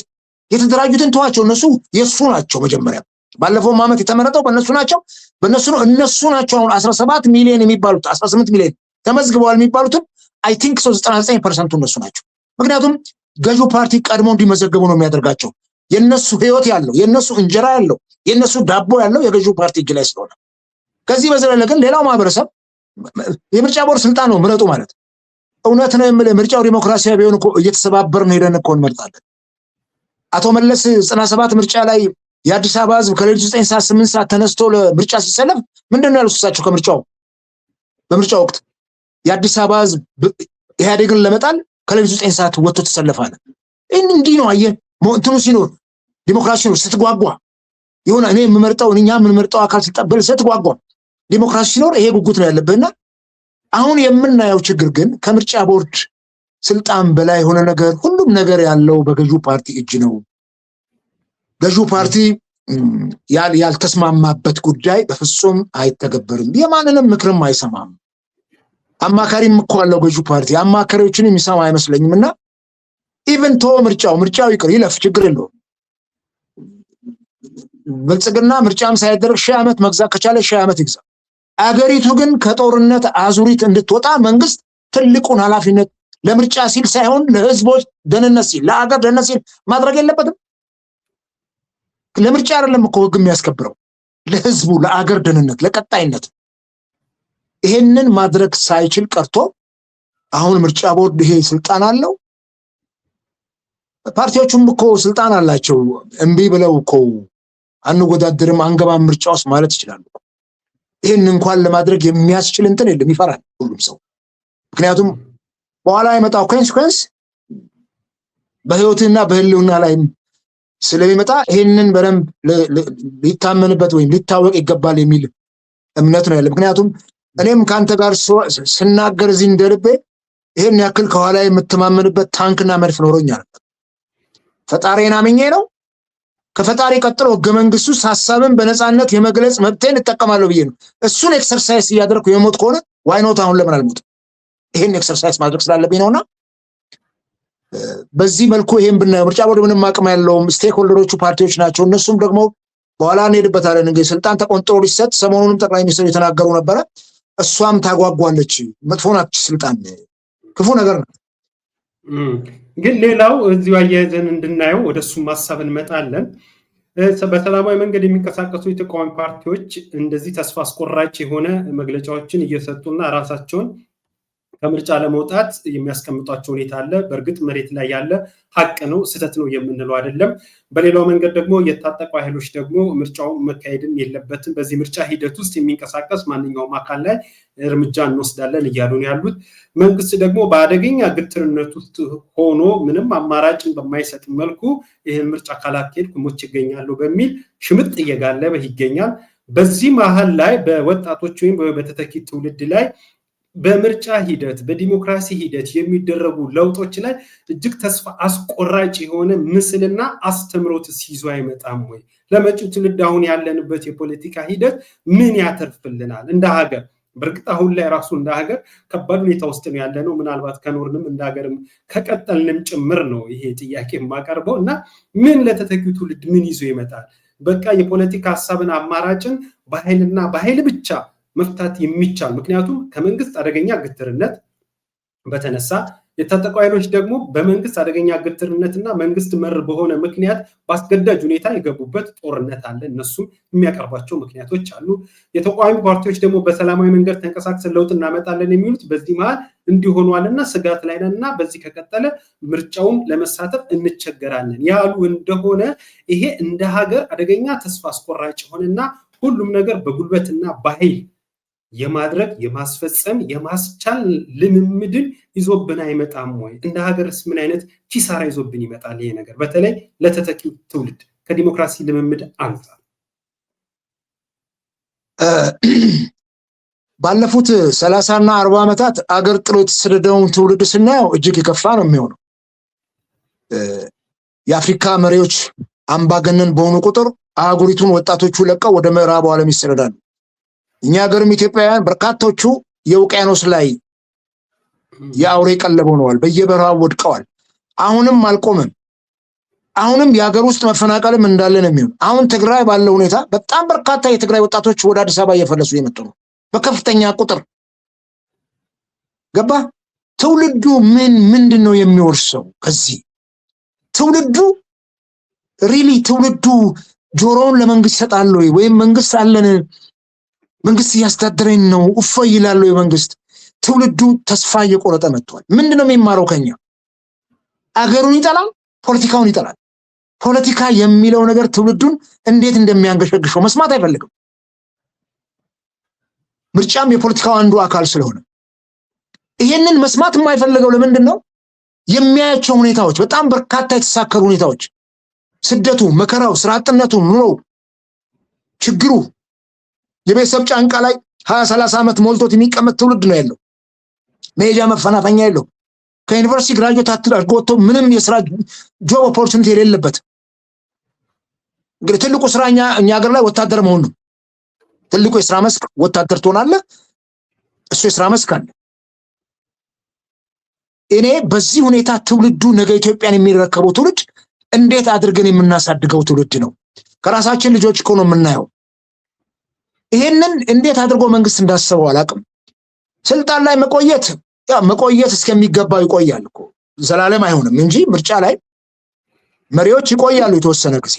የተደራጁትን ተዋቸው። እነሱ የሱ ናቸው። መጀመሪያ ባለፈው ዓመት የተመረጠው በእነሱ ናቸው። እነሱ ናቸው። አሁን 17 ሚሊዮን የሚባሉት 18 ሚሊዮን ተመዝግበዋል የሚባሉትን አይ ቲንክ 99% እነሱ ናቸው። ምክንያቱም ገዢው ፓርቲ ቀድሞ እንዲመዘገቡ ነው የሚያደርጋቸው። የነሱ ህይወት ያለው የነሱ እንጀራ ያለው የነሱ ዳቦ ያለው የገዢው ፓርቲ እጅ ላይ ስለሆነ ከዚህ በዘለለ ግን ሌላው ማህበረሰብ የምርጫ ቦርድ ስልጣን ነው ምረጡ ማለት እውነት ነው የምልህ። ምርጫው ዲሞክራሲያዊ ቢሆን እኮ እየተሰባበርን ሄደን እኮ እንመርጣለን። አቶ መለስ 97 ምርጫ ላይ የአዲስ አበባ ህዝብ ከሌሊቱ 9 ሰዓት 8 ሰዓት ተነስቶ ለምርጫ ሲሰለፍ ምንድነው ያሉት እሳቸው? በምርጫው ወቅት የአዲስ አበባ ህዝብ ኢህአዴግን ለመጣል ከሌሊቱ 9 ሰዓት ወጥቶ ተሰለፋለ። እንዲህ ነው አየህ፣ እንትኑ ሲኖር ዲሞክራሲ ነው ስትጓጓ ይሁን እኔ የምመርጠው እኛ የምንመርጠው አካል ሲጠበል ስትጓጓ ዲሞክራሲ ሲኖር ይሄ ጉጉት ነው ያለብህና አሁን የምናየው ችግር ግን ከምርጫ ቦርድ ስልጣን በላይ የሆነ ነገር ሁሉም ነገር ያለው በገዢው ፓርቲ እጅ ነው። ገዢው ፓርቲ ያልተስማማበት ጉዳይ በፍጹም አይተገበርም። የማንንም ምክርም አይሰማም። አማካሪም እኮ አለው ገዢው ፓርቲ። አማካሪዎችን የሚሰማ አይመስለኝምና ኢቭን ምርጫው ይቅር ይለፍ ችግር የለውም። ብልጽግና ምርጫም ሳይደረግ 1000 ዓመት መግዛት ከቻለ 1000 ዓመት ይግዛ። አገሪቱ ግን ከጦርነት አዙሪት እንድትወጣ መንግስት ትልቁን ኃላፊነት ለምርጫ ሲል ሳይሆን ለህዝቦች ደህንነት ሲል ለአገር ደህንነት ሲል ማድረግ የለበትም። ለምርጫ አይደለም እኮ ህግ የሚያስከብረው ለህዝቡ ለአገር ደህንነት ለቀጣይነት። ይሄንን ማድረግ ሳይችል ቀርቶ አሁን ምርጫ ቦርድ ይሄ ስልጣን አለው። ፓርቲዎቹም እኮ ስልጣን አላቸው። እምቢ ብለው እኮ አንወዳደርም አንገባም ምርጫ ውስጥ ማለት ይችላሉ። ይሄን እንኳን ለማድረግ የሚያስችል እንትን የለም። ይፈራል ሁሉም ሰው። ምክንያቱም በኋላ የመጣው ኮንሲኩዌንስ በህይወትና በህልውና ላይ ስለሚመጣ ይሄንን በደንብ ሊታመንበት ወይም ሊታወቅ ይገባል የሚል እምነት ነው ያለ። ምክንያቱም እኔም ካንተ ጋር ስናገር እዚህ እንደልቤ ይሄን ያክል ከኋላ የምተማመንበት ታንክና መድፍ ኖሮኛል። ፈጣሪን አምኜ ነው። ከፈጣሪ ቀጥሎ ህገ መንግስቱ ሐሳብን በነፃነት የመግለጽ መብቴን እጠቀማለሁ ብዬ ነው። እሱን ኤክሰርሳይዝ እያደረኩ የሞት ከሆነ ዋይ ኖት አሁን ለምን አልሞትም? ይሄን ኤክሰርሳይዝ ማድረግ ስላለብኝ ነውና በዚህ መልኩ ይሄን ብናየው ምርጫ ቦርድ ምንም አቅም ያለውም ስቴክ ሆልደሮቹ ፓርቲዎች ናቸው። እነሱም ደግሞ በኋላ እንሄድበታለን። እንግዲህ ስልጣን ተቆንጥሮ ሊሰጥ ሰሞኑንም ጠቅላይ ሚኒስትሩ የተናገሩ ነበረ። እሷም ታጓጓለች። መጥፎ ናት ስልጣን፣ ክፉ ነገር ነው። ግን ሌላው እዚሁ አያይዘን እንድናየው ወደሱም ሐሳብ እንመጣለን። በሰላማዊ መንገድ የሚንቀሳቀሱ የተቃዋሚ ፓርቲዎች እንደዚህ ተስፋ አስቆራጭ የሆነ መግለጫዎችን እየሰጡና ራሳቸውን ከምርጫ ለመውጣት የሚያስቀምጧቸው ሁኔታ አለ። በእርግጥ መሬት ላይ ያለ ሀቅ ነው፣ ስህተት ነው የምንለው አይደለም። በሌላው መንገድ ደግሞ የታጠቁ ኃይሎች ደግሞ ምርጫው መካሄድም የለበትም፣ በዚህ ምርጫ ሂደት ውስጥ የሚንቀሳቀስ ማንኛውም አካል ላይ እርምጃ እንወስዳለን እያሉ ነው ያሉት። መንግስት ደግሞ በአደገኛ ግትርነት ውስጥ ሆኖ ምንም አማራጭን በማይሰጥ መልኩ ይህን ምርጫ ካላካሄድኩ ሞቼ እገኛለሁ በሚል ሽምጥ እየጋለበ ይገኛል። በዚህ መሀል ላይ በወጣቶች ወይም በተተኪ ትውልድ ላይ በምርጫ ሂደት በዲሞክራሲ ሂደት የሚደረጉ ለውጦች ላይ እጅግ ተስፋ አስቆራጭ የሆነ ምስልና አስተምሮት ሲይዞ አይመጣም ወይ? ለመጪው ትውልድ አሁን ያለንበት የፖለቲካ ሂደት ምን ያተርፍልናል እንደ ሀገር? በእርግጥ አሁን ላይ ራሱ እንደ ሀገር ከባድ ሁኔታ ውስጥ ነው ያለነው። ምናልባት ከኖርንም እንደ ሀገርም ከቀጠልንም ጭምር ነው ይሄ ጥያቄ የማቀርበው እና ምን ለተተኪው ትውልድ ምን ይዞ ይመጣል? በቃ የፖለቲካ ሐሳብን አማራጭን በኃይል ብቻ መፍታት የሚቻል ምክንያቱም ከመንግስት አደገኛ ግትርነት በተነሳ የታጠቁ ኃይሎች ደግሞ በመንግስት አደገኛ ግትርነትና መንግስት መር በሆነ ምክንያት ባስገዳጅ ሁኔታ የገቡበት ጦርነት አለ እነሱም የሚያቀርቧቸው ምክንያቶች አሉ የተቃዋሚ ፓርቲዎች ደግሞ በሰላማዊ መንገድ ተንቀሳቅሰን ለውጥ እናመጣለን የሚሉት በዚህ መሃል እንዲሆኗልና ስጋት ላይ ነንና በዚህ ከቀጠለ ምርጫውን ለመሳተፍ እንቸገራለን ያሉ እንደሆነ ይሄ እንደ ሀገር አደገኛ ተስፋ አስቆራጭ ሆነና ሁሉም ነገር በጉልበትና በኃይል የማድረግ የማስፈጸም የማስቻል ልምምድን ይዞብን አይመጣም ወይ እንደ ሀገርስ ምን አይነት ኪሳራ ይዞብን ይመጣል ይሄ ነገር በተለይ ለተተኪው ትውልድ ከዲሞክራሲ ልምምድ አንፃር ባለፉት 30 እና 40 ዓመታት አገር ጥሎ የተሰደደውን ትውልድ ስናየው እጅግ የከፋ ነው የሚሆነው የአፍሪካ መሪዎች አምባገነን በሆኑ ቁጥር አህጉሪቱን ወጣቶቹ ለቀው ወደ ምዕራቡ ዓለም ይሰደዳሉ እኛ ሀገርም ኢትዮጵያውያን በርካቶቹ የውቅያኖስ ላይ የአውሬ ቀለብ ሆነዋል በየበረሃው ወድቀዋል አሁንም አልቆመም አሁንም የሀገር ውስጥ መፈናቀልም እንዳለ ነው የሚሆነው አሁን ትግራይ ባለው ሁኔታ በጣም በርካታ የትግራይ ወጣቶች ወደ አዲስ አበባ እየፈለሱ የመጡ ነው በከፍተኛ ቁጥር ገባ ትውልዱ ምንድነው የሚወርሰው ከዚህ ትውልዱ ትውልዱ ጆሮውን ለመንግስት ይሰጣል ወይም መንግስት አለን መንግስት ያስተዳድረን ነው እፎይ ይላል የመንግስት ትውልዱ ተስፋ እየቆረጠ መጥቷል ምንድነው የሚማረው ከኛ አገሩን ይጠላል ፖለቲካውን ይጠላል ፖለቲካ የሚለው ነገር ትውልዱን እንዴት እንደሚያንገሸግሸው መስማት አይፈልግም ምርጫም የፖለቲካው አንዱ አካል ስለሆነ ይሄንን መስማት የማይፈልገው ለምንድነው የሚያያቸው ሁኔታዎች በጣም በርካታ የተሳከሩ ሁኔታዎች ስደቱ መከራው ስራ አጥነቱ ኑሮው ችግሩ የቤተሰብ ጫንቃ ላይ 20-30 ዓመት ሞልቶት የሚቀመጥ ትውልድ ነው ያለው መሄጃ መፈናፈኛ የለው ከዩኒቨርሲቲ ግራጁዌት አድርጎ ምንም የስራ ጆብ ኦፖርቹኒቲ የሌለበት እንግዲህ ትልቁ ስራኛ እኛ ሀገር ላይ ወታደር መሆን ነው ትልቁ የስራ መስክ ወታደር ትሆናለህ እሱ የስራ መስክ አለ እኔ በዚህ ሁኔታ ትውልዱ ነገ ኢትዮጵያን የሚረከበው ትውልድ እንዴት አድርገን የምናሳድገው ትውልድ ነው ከራሳችን ልጆች እኮ ነው የምናየው ይሄንን እንዴት አድርጎ መንግስት እንዳሰበው አላቅም ስልጣን ላይ መቆየት እስከሚገባው ይቆያል እኮ ዘላለም አይሆንም እንጂ ምርጫ ላይ መሪዎች ይቆያሉ የተወሰነ ጊዜ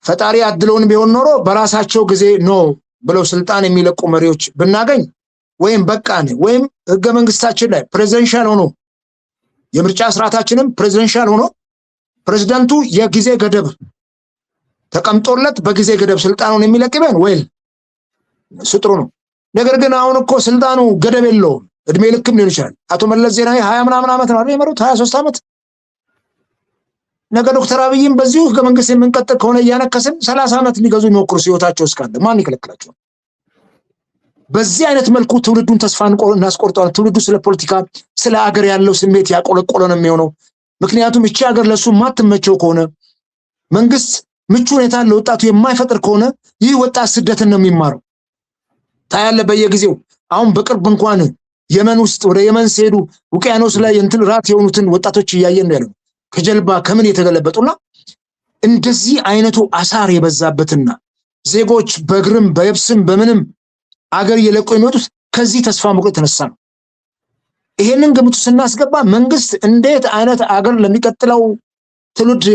ፈጣሪ አድሎን ቢሆን ኖሮ በራሳቸው ጊዜ ነው ብለው ስልጣን የሚለቁ መሪዎች ብናገኝ ወይም በቃን ወይም ህገ መንግስታችን ላይ ፕሬዚደንሻል ሆኖ የምርጫ ስርዓታችንም ፕሬዚደንሻል ሆኖ ፕሬዝዳንቱ የጊዜ ገደብ ተቀምጦለት በጊዜ ገደብ ስልጣኑን የሚለቅበን ወይል ስጥሩ ነው ነገር ግን አሁን እኮ ስልጣኑ ገደብ የለውም እድሜ ልክም ሊሆን ይችላል አቶ መለስ ዜናዊ 20 ምናምን ዓመት ነው የመሩት 23 ዓመት ነገ ዶክተር አብይም በዚሁ ህገ መንግስት የምንቀጥል ከሆነ ያነከሰን 30 ዓመት ሊገዙ የሚሞክሩ ሲወታቸው እስካለ ማን ይከለክላቸው በዚህ አይነት መልኩ ትውልዱን ተስፋ እናስቆርጠዋል ትውልዱ ስለ ፖለቲካ ስለ ሀገር ያለው ስሜት ያቆለቆለ ነው የሚሆነው ምክንያቱም እቺ ሀገር ለሱ ማትመቸው ከሆነ መንግስት ምቹ ሁኔታ ለወጣቱ የማይፈጥር ከሆነ ይህ ወጣት ስደትን ነው የሚማረው ታያለ በየጊዜው አሁን በቅርብ እንኳን የመን ውስጥ ወደ የመን ሲሄዱ ውቅያኖስ ላይ እንትን ራት የሆኑትን ወጣቶች እያየን ነው ያለው ከጀልባ ከምን የተገለበጡና እንደዚህ አይነቱ አሳር የበዛበትና ዜጎች በእግርም በየብስም በምንም አገር እየለቁ የሚወጡት ከዚህ ተስፋ መቁረጥ የተነሳ ነው ይሄንን ግምቱ ስናስገባ መንግስት እንዴት አይነት አገር ለሚቀጥለው ትውልድ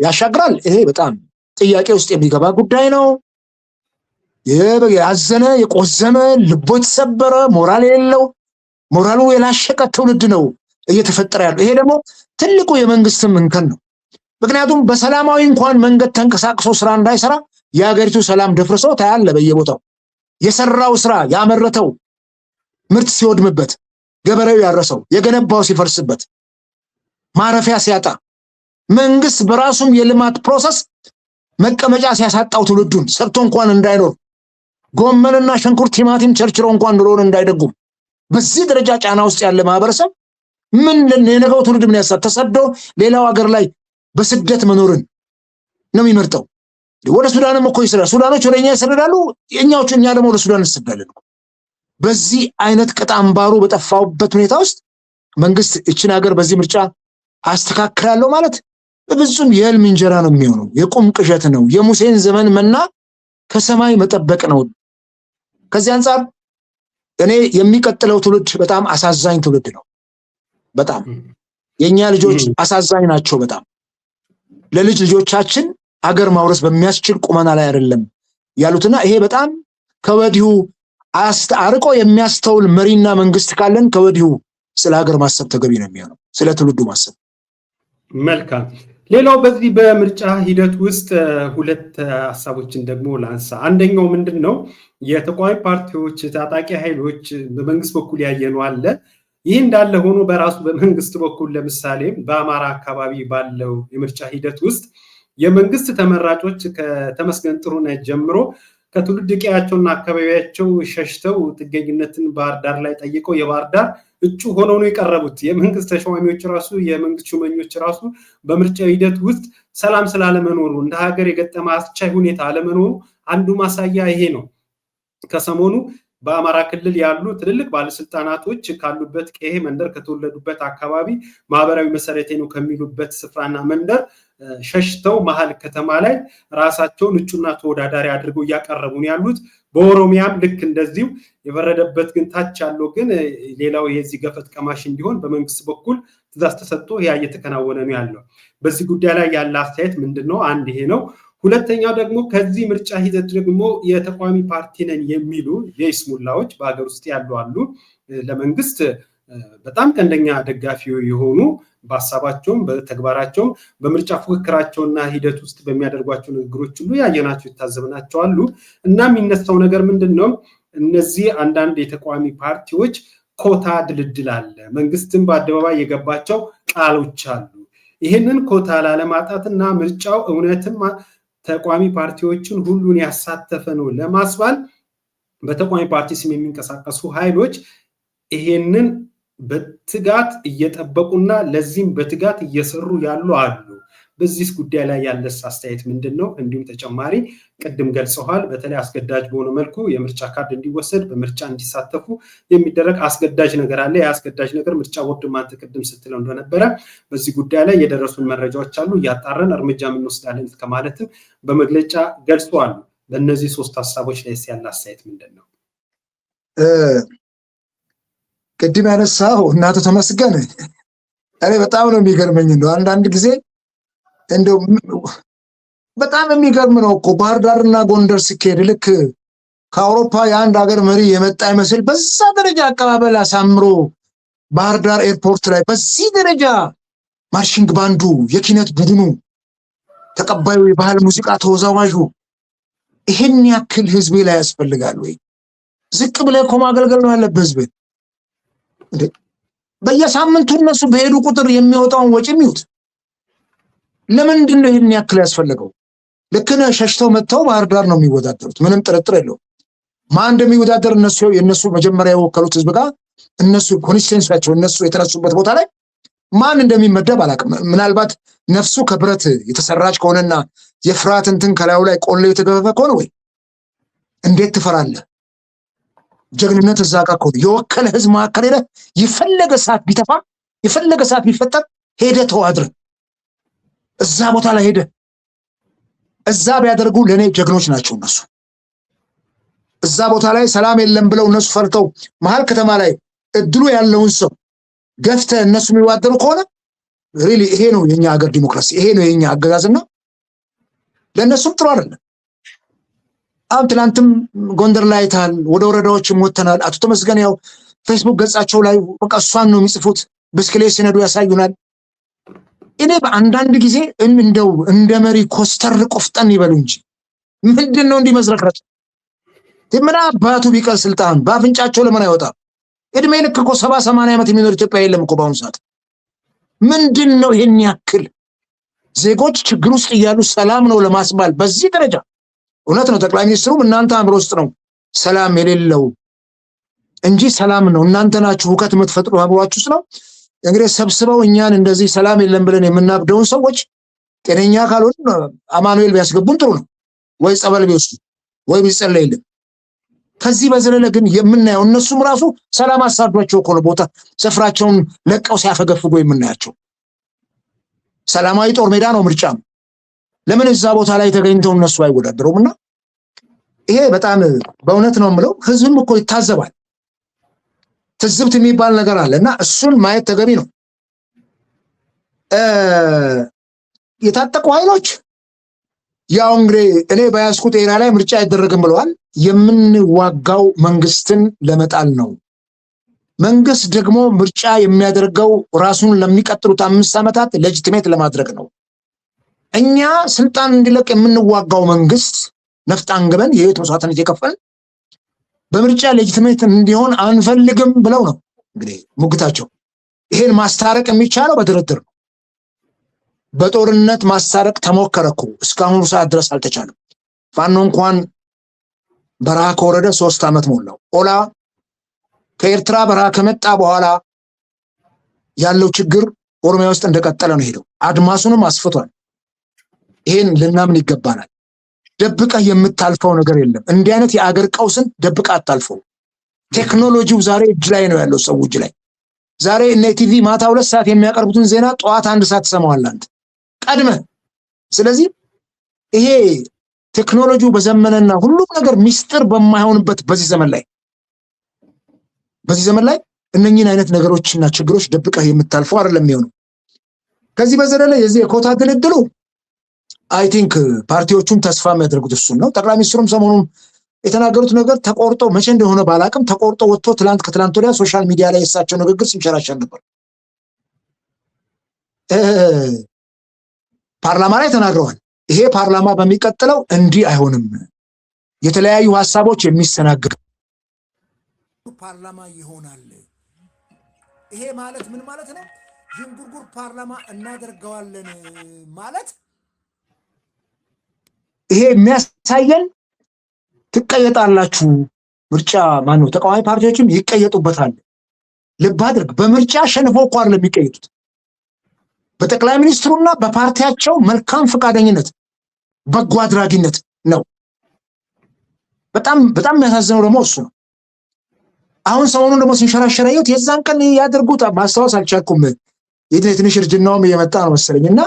ያሻግራል ይሄ በጣም ጥያቄ ውስጥ የሚገባ ጉዳይ ነው ያዘነ የቆዘመ ልቦ የተሰበረ ሞራል የሌለው ሞራሉ የላሸቀ ትውልድ ነው እየተፈጠረ ያለው ይሄ ደግሞ ትልቁ የመንግስትም እንከን ነው ምክንያቱም በሰላማዊ እንኳን መንገድ ተንቀሳቅሶ ስራ እንዳይሰራ የሀገሪቱ ሰላም ደፍርሶ ታያለ በየቦታው የሰራው ስራ ያመረተው ምርት ሲወድምበት ገበሬው ያረሰው የገነባው ሲፈርስበት ማረፊያ ሲያጣ መንግስት በራሱም የልማት ፕሮሰስ መቀመጫ ሲያሳጣው ትውልዱን ሰርቶ እንኳን እንዳይኖር ጎመንና ሽንኩርት ቲማቲም ቸርችሮ እንኳን ኑሮን እንዳይደጉም በዚህ ደረጃ ጫና ውስጥ ያለ ማህበረሰብ ምን ለነገው ትውልድ ምን ያሳት ተሰዶ ሌላው ሀገር ላይ በስደት መኖርን ነው የሚመርጠው ወደ ሱዳንም እኮ ይሰራል ሱዳኖች ወደኛ ይሰራሉ እኛዎቹ እኛ ደግሞ ወደ ሱዳን እንሰዳለን በዚህ አይነት ቀጣምባሩ በጠፋውበት ሁኔታ ውስጥ መንግስት እቺን ሀገር በዚህ ምርጫ አስተካክላለሁ ማለት በፍጹም የህልም እንጀራ ነው የሚሆነው። የቁም ቅዠት ነው። የሙሴን ዘመን መና ከሰማይ መጠበቅ ነው። ከዚህ አንፃር እኔ የሚቀጥለው ትውልድ በጣም አሳዛኝ ትውልድ ነው። በጣም የኛ ልጆች አሳዛኝ ናቸው በጣም። ለልጅ ልጆቻችን አገር ማውረስ በሚያስችል ቁመና ላይ አይደለም ያሉትና ይሄ በጣም ከወዲሁ አርቆ የሚያስተውል መሪና መንግስት ካለን ከወዲሁ ስለ ሀገር ማሰብ ተገቢ ነው የሚሆነው፣ ስለ ትውልዱ ማሰብ። መልካም። ሌላው በዚህ በምርጫ ሂደት ውስጥ ሁለት ሐሳቦችን ደግሞ ላንሳ። አንደኛው ምንድነው የተቃዋሚ ፓርቲዎች ታጣቂ ኃይሎች በመንግስት በኩል ያየነው አለ። ይህ እንዳለ ሆኖ በራሱ በመንግስት በኩል ለምሳሌ በአማራ አካባቢ ባለው የምርጫ ሂደት ውስጥ የመንግስት ተመራጮች ከተመስገን ጥሩነህ ጀምሮ ከትውልድ ቀያቸውና አካባቢያቸው ሸሽተው ጥገኝነትን ባህር ዳር ላይ ጠይቀው የባህር ዳር እጩ ሆነው ነው የቀረቡት። የመንግስት ተሿሚዎች ራሱ የመንግስት ሹመኞች ራሱ በምርጫ ሂደት ውስጥ ሰላም ስላለመኖሩ እንደ ሀገር የገጠመ አስቻይ ሁኔታ አለመኖሩ አንዱ ማሳያ ይሄ ነው። ከሰሞኑ በአማራ ክልል ያሉ ትልልቅ ባለስልጣናቶች ካሉበት ቀዬ መንደር ከተወለዱበት አካባቢ ማህበራዊ መሰረቴ ነው ከሚሉበት ስፍራና መንደር ሸሽተው መሀል ከተማ ላይ ራሳቸውን እጩና ተወዳዳሪ አድርገው እያቀረቡ ነው ያሉት። በኦሮሚያም ልክ እንደዚሁ የበረደበት ግን ታች ያለው ግን ሌላው የዚህ ገፈት ቀማሽ እንዲሆን በመንግስት በኩል ትዕዛዝ ተሰጥቶ ያ እየተከናወነ ነው ያለው። በዚህ ጉዳይ ላይ ያለ አስተያየት ምንድነው? አንድ ይሄ ነው። ሁለተኛው ደግሞ ከዚህ ምርጫ ሂደት ደግሞ የተቃዋሚ ፓርቲ ነን የሚሉ የይስሙላዎች በሀገር ውስጥ ያሉ አሉ። ለመንግስት በጣም ቀንደኛ ደጋፊ የሆኑ በሀሳባቸውም በተግባራቸውም በምርጫ ፉክክራቸውና ሂደት ውስጥ በሚያደርጓቸው ንግግሮች ሁሉ ያየናቸው የታዘብናቸው አሉ። እና የሚነሳው ነገር ምንድነው? እነዚህ አንዳንድ የተቃዋሚ ፓርቲዎች ኮታ ድልድል አለ፣ መንግስትን በአደባባይ የገባቸው ቃሎች አሉ። ይህንን ኮታ ላለማጣትና ምርጫው እውነትም ተቃዋሚ ፓርቲዎችን ሁሉን ያሳተፈ ነው ለማስባል በተቃዋሚ ፓርቲ ስም የሚንቀሳቀሱ ኃይሎች ይሄንን በትጋት እየጠበቁና ለዚህም በትጋት እየሰሩ ያሉ አሉ። በዚህ ጉዳይ ላይ ያለስ አስተያየት ምንድነው? እንዲሁም ተጨማሪ ቅድም ገልጸዋል፣ በተለይ አስገዳጅ በሆነ መልኩ የምርጫ ካርድ እንዲወሰድ በምርጫ እንዲሳተፉ የሚደረግ አስገዳጅ ነገር አለ። የአስገዳጅ ነገር ምርጫ ቦርድ ማንተ ቅድም ስትለው እንደነበረ በዚህ ጉዳይ ላይ የደረሱን መረጃዎች አሉ፣ እያጣረን እርምጃ እንወስዳለን ከማለትም በመግለጫ ገልጸዋል። በእነዚህ ሶስት ሐሳቦች ላይ ያለ አስተያየት ምንድነው? ቅድም ያነሳው እናቱ ተመስገን እኔ በጣም ነው የሚገርመኝ። እንደው አንዳንድ ጊዜ እንደው በጣም የሚገርም ነው እኮ ባህር ዳርና ጎንደር ሲካሄድ ልክ ከአውሮፓ የአንድ ሀገር መሪ የመጣ ይመስል በዛ ደረጃ አቀባበል አሳምሮ ባህር ዳር ኤርፖርት ላይ በዚህ ደረጃ ማርሺንግ ባንዱ፣ የኪነት ቡድኑ፣ ተቀባዩ፣ የባህል ሙዚቃ ተወዛዋዡ ይሄን ያክል ህዝቤ ላይ ያስፈልጋል ወይ? ዝቅ ብለህ እኮ ማገልገል ነው ያለብህ ህዝብ። በየሳምንቱ እነሱ በሄዱ ቁጥር የሚወጣውን ወጪ የሚዩት ለምንድን ነው ይሄን ያክል ያስፈልገው? ልክ ነው ሸሽተው መጥተው ባህር ዳር ነው የሚወዳደሩት፣ ምንም ጥርጥር የለውም። ማን እንደሚወዳደር የነሱ መጀመሪያ የወከሉት ህዝብ ጋር እነሱ ኮንስቲትዩንሲያቸው እነሱ የተነሱበት ቦታ ላይ ማን እንደሚመደብ አላውቅም። ምናልባት ነፍሱ ከብረት የተሰራች ከሆነና የፍርሃት እንትን ከላዩ ላይ ቆሎ የተገፈፈ ከሆነ ወይ እንዴት ትፈራለህ? ጀግንነት እዛ ጋር ከሆነ የወከለ ህዝብ መካከል ሄደህ የፈለገ ሰዓት ቢተፋ የፈለገ ሰዓት ቢፈጠር ሄደህ ተዋድር እዛ ቦታ ላይ ሄደህ እዛ ቢያደርጉ ለእኔ ጀግኖች ናቸው እነሱ። እዛ ቦታ ላይ ሰላም የለም ብለው እነሱ ፈርተው መሀል ከተማ ላይ እድሉ ያለውን ሰው ገፍተህ እነሱ የሚዋደሩ ከሆነ ሪሊ ይሄ ነው የኛ ሀገር ዲሞክራሲ፣ ይሄ ነው የኛ አገዛዝና ለእነሱም ጥሩ አይደለም። አሁን ትናንትም ጎንደር ላይ አይተሃል፣ ወደ ወረዳዎችም ወጥተናል። አቶ ተመስገን ያው ፌስቡክ ገጻቸው ላይ በቃ እሷን ነው የሚጽፉት፣ ብስክሌት ሲነዱ ያሳዩናል። እኔ በአንዳንድ ጊዜ እንደው እንደ መሪ ኮስተር ቆፍጠን ይበሉ እንጂ ምንድነው እንዲመዝረክረክ? ምን አባቱ ቢቀር ስልጣን በአፍንጫቸው ለምን አይወጣም? እድሜ ልክ እኮ 70-80 ዓመት የሚኖር ኢትዮጵያ የለም እኮ በአሁኑ ሰዓት። ምንድነው ይሄን ያክል ዜጎች ችግር ውስጥ እያሉ ሰላም ነው ለማስባል በዚህ ደረጃ? እውነት ነው ጠቅላይ ሚኒስትሩም እናንተ አእምሮ ውስጥ ነው ሰላም የሌለው እንጂ ሰላም ነው እናንተ ናችሁ ሁከት የምትፈጥሩ አእምሯችሁ ውስጥ ነው። እንግዲህ ሰብስበው እኛን እንደዚህ ሰላም የለም ብለን የምናብደውን ሰዎች ጤነኛ ካልሆነ አማኑኤል ቢያስገቡን ጥሩ ነው፣ ወይ ጸበል ቢወስዱ ወይ ቢጸለይልን። ከዚህ በዘለለ ግን የምናየው እነሱም ራሱ ሰላም አሳዷቸው እኮ ነው ቦታ ስፍራቸውን ለቀው ሲያፈገፍጉ የምናያቸው። ሰላማዊ ጦር ሜዳ ነው ምርጫ። ለምን እዛ ቦታ ላይ ተገኝተው እነሱ አይወዳደሩምና ይሄ በጣም በእውነት ነው የምለው ህዝብም እኮ ይታዘባል። ትዝብት የሚባል ነገር አለና እሱን ማየት ተገቢ ነው። የታጠቁ ኃይሎች ያው እንግዲህ እኔ በያዝኩት ኤሪያ ላይ ምርጫ አይደረግም ብለዋል። የምንዋጋው መንግስትን ለመጣል ነው። መንግስት ደግሞ ምርጫ የሚያደርገው ራሱን ለሚቀጥሉት 5 ዓመታት ሌጂቲሜት ለማድረግ ነው። እኛ ስልጣን እንዲለቅ የምንዋጋው መንግስት ነፍጥ አንግበን የህይወት መስዋዕትነት የከፈልን በምርጫ ሌጂቲሜት እንዲሆን አንፈልግም ብለው ነው እንግዲህ ሙግታቸው። ይሄን ማስታረቅ የሚቻለው በድርድር ነው። በጦርነት ማስታረቅ ተሞከረ እኮ እስካሁን ሰዓት ድረስ አልተቻለም። ፋኖ እንኳን በረሃ ከወረደ 3 ዓመት ሞላው። ኦላ ከኤርትራ በረሃ ከመጣ በኋላ ያለው ችግር ኦሮሚያ ውስጥ እንደቀጠለ ነው ሄደው አድማሱንም አስፍቷል። ይሄን ልናምን ይገባናል። ደብቀህ የምታልፈው ነገር የለም። እንዲህ አይነት የአገር ቀውስን ደብቀህ አታልፈው። ቴክኖሎጂው ዛሬ እጅ ላይ ነው ያለው፣ ሰው እጅ ላይ። ዛሬ እነ ቲቪ ማታ 2 ሰዓት የሚያቀርቡትን ዜና ጠዋት 1 ሰዓት ትሰማዋለህ አንተ ቀድመህ። ስለዚህ ይሄ ቴክኖሎጂው በዘመነና ሁሉም ነገር ሚስጥር በማይሆንበት በዚህ ዘመን ላይ እነኚህን አይነት ነገሮችና ችግሮች ደብቀህ የምታልፈው አይደለም የሚሆነው። ከዚህ በዘለለ የዚህ የኮታ ድልድሉ አይ ቲንክ ፓርቲዎቹም ተስፋ የሚያደርጉት እሱን ነው። ጠቅላይ ሚኒስትሩም ሰሞኑን የተናገሩት ነገር ተቆርጦ መቼ እንደሆነ ባላቅም ተቆርጦ ወጥቶ ከትላንት ወዲያ ሶሻል ሚዲያ ላይ የሳቸው ንግግር ሲንሸራሸር ነበር። ፓርላማ ላይ ተናግረዋል። ይሄ ፓርላማ በሚቀጥለው እንዲህ አይሆንም፣ የተለያዩ ሀሳቦች የሚስተናገድ ፓርላማ ይሆናል። ይሄ ማለት ምን ማለት ነው? ዥንጉርጉር ፓርላማ እናደርገዋለን ማለት ይሄ የሚያሳየን ትቀየጣላችሁ። ምርጫ ማነው ተቃዋሚ ፓርቲዎችም ይቀየጡበታል። ልብ አድርግ። በምርጫ ሸንፈው እኮ አይደለም የሚቀየጡት፣ በጠቅላይ ሚኒስትሩና በፓርቲያቸው መልካም ፈቃደኝነት በጎ አድራጊነት ነው። በጣም የሚያሳዝነው ደግሞ እሱ ነው። አሁን ሰሞኑን ደግሞ ሲንሸራሸራየት የዛን ቀን ያደርጉት ማስታወስ አልቻልኩም። የትንሽ እርጅናውም እየመጣ ነው መሰለኝና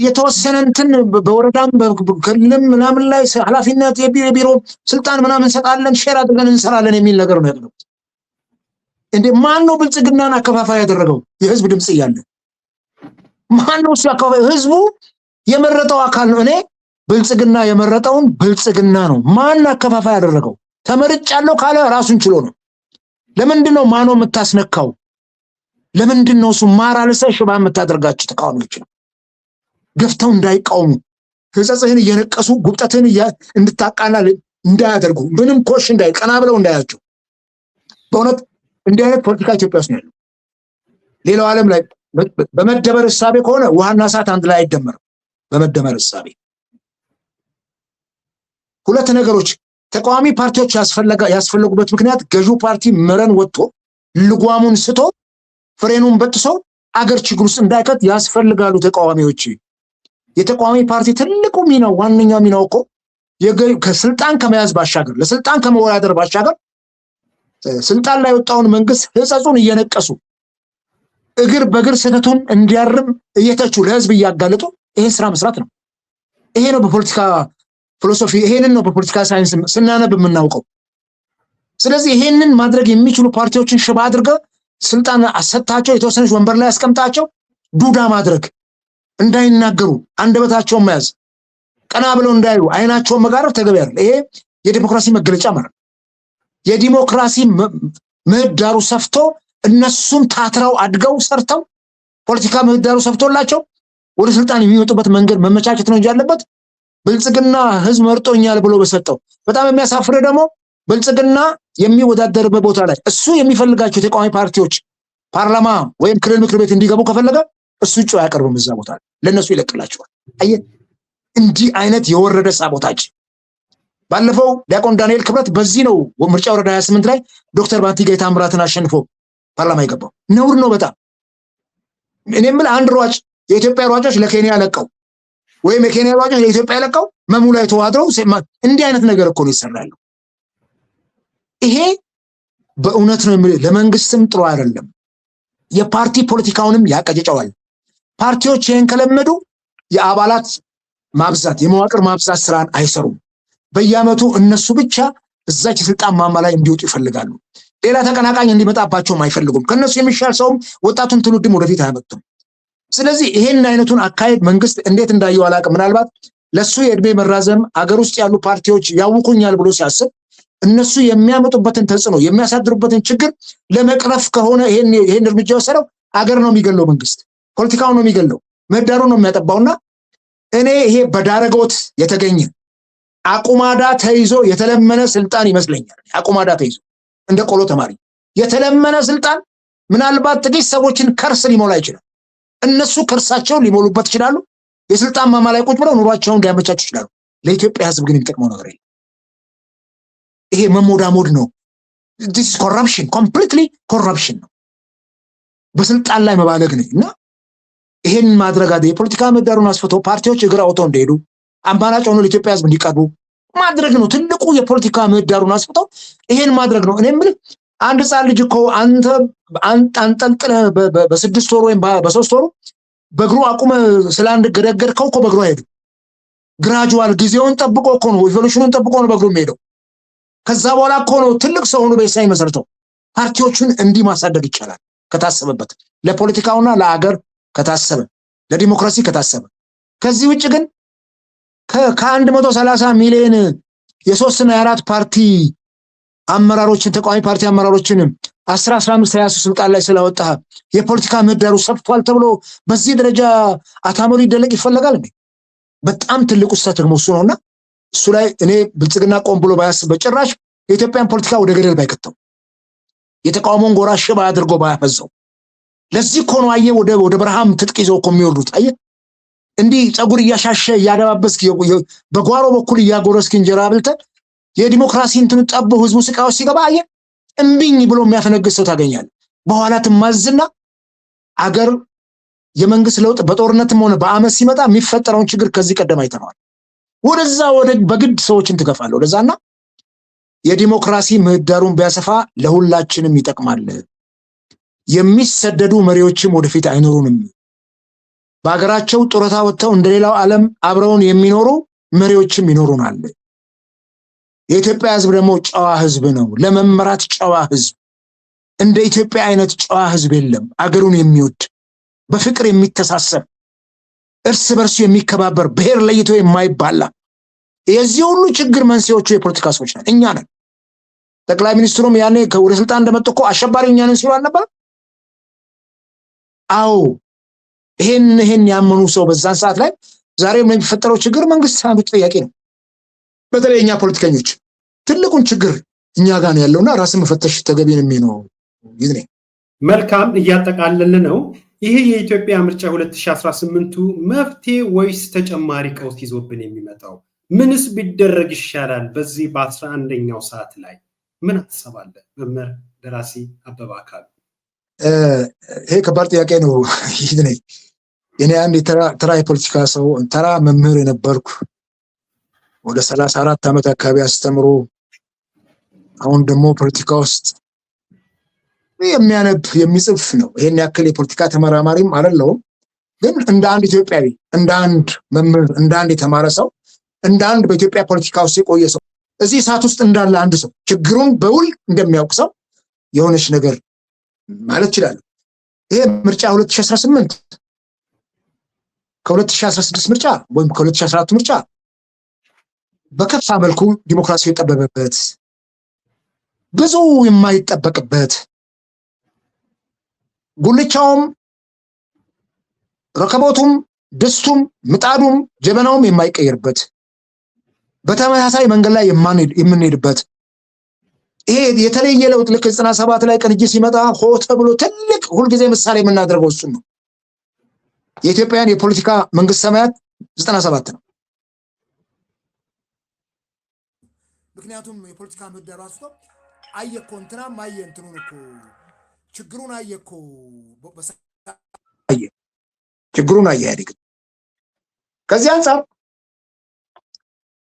የተወሰነ እንትን በወረዳም በክልልም ምናምን ላይ ኃላፊነት የቢሮ ስልጣን ምናምን እንሰጣለን፣ ሼር አድርገን እንሰራለን የሚል ነገር ነው ያደረጉት። እንዴ ማን ነው ብልጽግናን አከፋፋይ ያደረገው? የህዝብ ድምጽ እያለ ማን ነው እሱ አከፋፋይ? ህዝቡ የመረጠው አካል ነው። እኔ ብልጽግና የመረጠውን ብልጽግና ነው። ማን አከፋፋይ ያደረገው? ተመርጫለሁ ካለ ራሱን ችሎ ነው። ለምንድን ነው ማኖ የምታስነካው? ለምንድን ነው እሱ ማር አልሰህ ሽባ የምታደርጋቸው? ተቃዋሚዎች ነው ገፍተው እንዳይቃወሙ ህጸጽህን እየነቀሱ ጉብጠትህን እንድታቃና እንዳያደርጉ ምንም ኮሽ እንዳይቀና ብለው እንዳያቸው። በእውነት እንዲህ አይነት ፖለቲካ ኢትዮጵያ ውስጥ ነው ያለው። ሌላው ዓለም ላይ በመደመር እሳቤ ከሆነ ውሃና እሳት አንድ ላይ አይደመርም። በመደመር እሳቤ ሁለት ነገሮች ተቃዋሚ ፓርቲዎች ያስፈለጉበት ምክንያት ገዢው ፓርቲ መረን ወጥቶ ልጓሙን ስቶ ፍሬኑን በጥሶ አገር ችግር ውስጥ እንዳይከት ያስፈልጋሉ ተቃዋሚዎች። የተቃዋሚ ፓርቲ ትልቁ ሚናው ዋነኛው ሚናው እኮ ከስልጣን ከመያዝ ባሻገር ለስልጣን ከመወዳደር ባሻገር ስልጣን ላይ ወጣውን መንግስት ህጸጹን እየነቀሱ እግር በእግር ስህተቱን እንዲያርም እየተቹ ለህዝብ እያጋለጡ ይሄን ስራ መስራት ነው። ይሄ ነው በፖለቲካ ፊሎሶፊ፣ ይሄንን ነው በፖለቲካ ሳይንስ ስናነብ የምናውቀው። ስለዚህ ይሄንን ማድረግ የሚችሉ ፓርቲዎችን ሽባ አድርገው ስልጣን አሰጣቸው፣ የተወሰነች ወንበር ላይ አስቀምጣቸው ዱዳ ማድረግ፣ እንዳይናገሩ አንደበታቸውን መያዝ፣ ቀና ብለው እንዳይሉ አይናቸውን መጋረፍ ተገቢ አይደል። ይሄ የዲሞክራሲ መገለጫ ማለት የዲሞክራሲ ምህዳሩ ሰፍቶ እነሱም ታትረው አድገው ሰርተው ፖለቲካ ምህዳሩ ሰፍቶላቸው ወደ ስልጣን የሚወጡበት መንገድ መመቻቸት ነው እንጂ ያለበት ብልጽግና ህዝብ መርጦኛል ብሎ በሰጠው። በጣም የሚያሳፍረው ደግሞ ብልጽግና የሚወዳደርበት ቦታ ላይ እሱ የሚፈልጋቸው ተቃዋሚ ፓርቲዎች ፓርላማ ወይም ክልል ምክር ቤት እንዲገቡ ከፈለገ እሱ እጩ አያቀርብም። እዛ ቦታ ለነሱ ይለቅላቸዋል። አየህ እንዲህ አይነት የወረደ ሳቦታጅ። ባለፈው ዲያቆን ዳንኤል ክብረት በዚህ ነው ምርጫ ወረዳ 28 ላይ ዶክተር ባንቲ ጌታ አምራትን አሸንፎ ፓርላማ የገባው። ነውር ነው በጣም። እኔም አንድ ሯጭ የኢትዮጵያ ሯጮች ለኬንያ ለቀው ወይም የኬንያ ሯጮች ለኢትዮጵያ ለቀው መሙ ላይ ተዋድረው እንዲህ አይነት ነገር እኮ ነው ይሰራሉ። ይሄ በእውነት ነው የሚል ለመንግስትም ጥሩ አይደለም። የፓርቲ ፖለቲካውንም ያቀጨጨዋል። ፓርቲዎች ይህን ከለመዱ የአባላት ማብዛት የመዋቅር ማብዛት ስራን አይሰሩም። በየአመቱ እነሱ ብቻ እዛች ስልጣን ማማ ላይ እንዲወጡ ይፈልጋሉ። ሌላ ተቀናቃኝ እንዲመጣባቸውም አይፈልጉም። ከነሱ የሚሻል ሰውም ወጣቱን ትውልድም ወደፊት አያመጡም። ስለዚህ ይሄን አይነቱን አካሄድ መንግስት እንዴት እንዳየው አላውቅም። ምናልባት ለሱ የእድሜ መራዘም አገር ውስጥ ያሉ ፓርቲዎች ያውቁኛል ብሎ ሲያስብ እነሱ የሚያመጡበትን ተጽዕኖ የሚያሳድሩበትን ችግር ለመቅረፍ ከሆነ ይሄን እርምጃ ወሰደው አገር ነው የሚገለው፣ መንግስት ፖለቲካው ነው የሚገለው፣ ምህዳሩ ነው የሚያጠባውና እኔ ይሄ በዳረጎት የተገኘ አቁማዳ ተይዞ የተለመነ ስልጣን ይመስለኛል። አቁማዳ ተይዞ እንደ ቆሎ ተማሪ የተለመነ ስልጣን ምናልባት ጥቂት ሰዎችን ከርስ ሊሞላ ይችላል። እነሱ ከርሳቸውን ሊሞሉበት ይችላሉ። የስልጣን ማማ ላይ ቁጭ ብለው ኑሯቸውን ሊያመቻቹ ይችላሉ። ለኢትዮጵያ ህዝብ ግን የሚጠቅመው ነገር የለም። ይሄ መሞዳሞድ ነው። this is corruption, completely corruption ነው። በስልጣን ላይ መባለግ ነው እና ይሄን ማድረግ የፖለቲካ ምህዳሩን አስፍቶ ፓርቲዎች እግር አውጥተው እንደሄዱ አማራጭ ሆኖ ለኢትዮጵያ ህዝብ እንዲቀርቡ ማድረግ ነው። ትልቁ የፖለቲካ ምህዳሩን አስፍቶ ይሄን ማድረግ ነው። እኔ የምልህ አንድ ህፃን ልጅ እኮ አንተ አንጠልጥለህ በ6 ወር ወይም በ3 ወሩ በእግሩ አቁመ ስላንድ ገደገድከው እኮ በእግሩ አይሄድም። ግራጁዋል ጊዜውን ጠብቆ እኮ ነው፣ ኢቮሉሽኑን ጠብቆ ነው በእግሩ የሚሄደው። ከዛ በኋላ እኮ ነው ትልቅ ሰው ሆኖ በሳይ መሰርተው። ፓርቲዎቹን እንዲህ ማሳደግ ይቻላል ከታሰበበት፣ ለፖለቲካውና ለአገር ከታሰበ፣ ለዲሞክራሲ ከታሰበ። ከዚህ ውጭ ግን ከ130 ሚሊዮን የ3 እና የ4 ፓርቲ አመራሮችን ተቃዋሚ ፓርቲ አመራሮችን 15 20 ስልጣን ላይ ስለወጣ የፖለቲካ ምህዳሩ ሰፍቷል ተብሎ በዚህ ደረጃ አታምሩ ይደለቅ ይፈልጋል እንዴ? በጣም ትልቁ ስህተት ደግሞ እሱ ነውና እሱ ላይ እኔ ብልጽግና ቆም ብሎ ባያስብ በጭራሽ የኢትዮጵያን ፖለቲካ ወደ ገደል ባይከተው፣ የተቃውሞን ጎራ ሽባ አድርጎ ባያፈዘው። ለዚህ እኮ ነው አየህ ወደ በረሃም ትጥቅ ይዘው እኮ የሚወርዱት። አየህ እንዲህ ፀጉር እያሻሸ እያደባበስክ በጓሮ በኩል እያጎረስክ እንጀራ ብልተህ የዲሞክራሲ እንትኑ ጠቦ ህዝቡ ስቃው ሲገባ አየህ እምቢኝ ብሎ የሚያፈነግስ ሰው ታገኛለህ። በኋላ ትማዝና አገር የመንግስት ለውጥ በጦርነትም ሆነ በአመት ሲመጣ የሚፈጠረውን ችግር ከዚህ ቀደም አይተነዋል። ወደዛ በግድ ሰዎችን ትገፋለህ ወደዛና የዲሞክራሲ ምህዳሩን ቢያሰፋ ለሁላችንም ይጠቅማል። የሚሰደዱ መሪዎችም ወደፊት አይኖሩንም። በአገራቸው ጡረታ ወጥተው እንደሌላው ዓለም አብረውን የሚኖሩ መሪዎችም ይኖሩናል። የኢትዮጵያ ህዝብ ደግሞ ጨዋ ህዝብ ነው፣ ለመመራት ጨዋ ህዝብ። እንደ ኢትዮጵያ አይነት ጨዋ ህዝብ የለም። አገሩን የሚወድ በፍቅር የሚተሳሰብ እርስ በርሱ የሚከባበር ብሔር ለይቶ የማይባላ። የዚህ ሁሉ ችግር መንስኤዎቹ የፖለቲካ ሰዎች ነን፣ እኛ ነን። ጠቅላይ ሚኒስትሩም ያኔ ወደ ስልጣን እንደመጡ እኮ አሸባሪው እኛ ነን ሲሉ አልነበረ? አዎ ይሄን ያመኑ ሰው በዛን ሰዓት ላይ ዛሬም የሚፈጠረው ችግር መንግስት አንዱ ጥያቄ ነው። በተለይ እኛ ፖለቲከኞች ትልቁን ችግር እኛ ጋር ነው ያለውና ራስን መፈተሽ ተገቢ ነው። ይሄ መልካም እያጠቃለልን ነው። ይሄ የኢትዮጵያ ምርጫ 2018ቱ መፍትሄ ወይስ ተጨማሪ ቀውስ ይዞብን የሚመጣው? ምንስ ቢደረግ ይሻላል? በዚህ በ11ኛው ሰዓት ላይ ምን አሰባለህ? መምህር ደራሲ አበባ አካሉ። ይሄ ከባድ ጥያቄ ነው። ይሄ እኔ አንድ ተራ የፖለቲካ ሰው ተራ መምህር የነበርኩ ወደ 34 ዓመት አካባቢ አስተምሮ አሁን ደግሞ ፖለቲካ ውስጥ የሚያነብ የሚጽፍ ነው። ይሄን ያክል የፖለቲካ ተመራማሪም አይደለሁም። ግን እንደ አንድ ኢትዮጵያዊ፣ እንደ አንድ መምህር፣ እንደ አንድ የተማረ ሰው፣ እንደ አንድ በኢትዮጵያ ፖለቲካ ውስጥ የቆየ ሰው እዚህ ሰዓት ውስጥ እንዳለ አንድ ሰው ችግሩን በውል እንደሚያውቅ ሰው የሆነች ነገር ማለት ይችላል። ይሄ ምርጫ 2018 ከ2016 ምርጫ ወይም ከ2014 ምርጫ በከፋ መልኩ ዲሞክራሲ የጠበበበት ብዙ የማይጠበቅበት ጉልቻውም ረከቦቱም ድስቱም ምጣዱም ጀበናውም የማይቀየርበት በተመሳሳይ መንገድ ላይ የምንሄድበት ይሄ የተለየ ለውጥ ልክ 97 ላይ ቅንጅት ሲመጣ ሆ ተብሎ ትልቅ ሁልጊዜ ምሳሌ የምናደርገው እሱን ነው። የኢትዮጵያን የፖለቲካ መንግስት ሰማያት 97 ነው። ምክንያቱም የፖለቲካ ምህዳሩ አስቶ አየኮ እንትናም አየ እንትኑን እኮ ችግሩን አየኮ አየ ችግሩን አየ ያድግ። ከዚህ አንፃር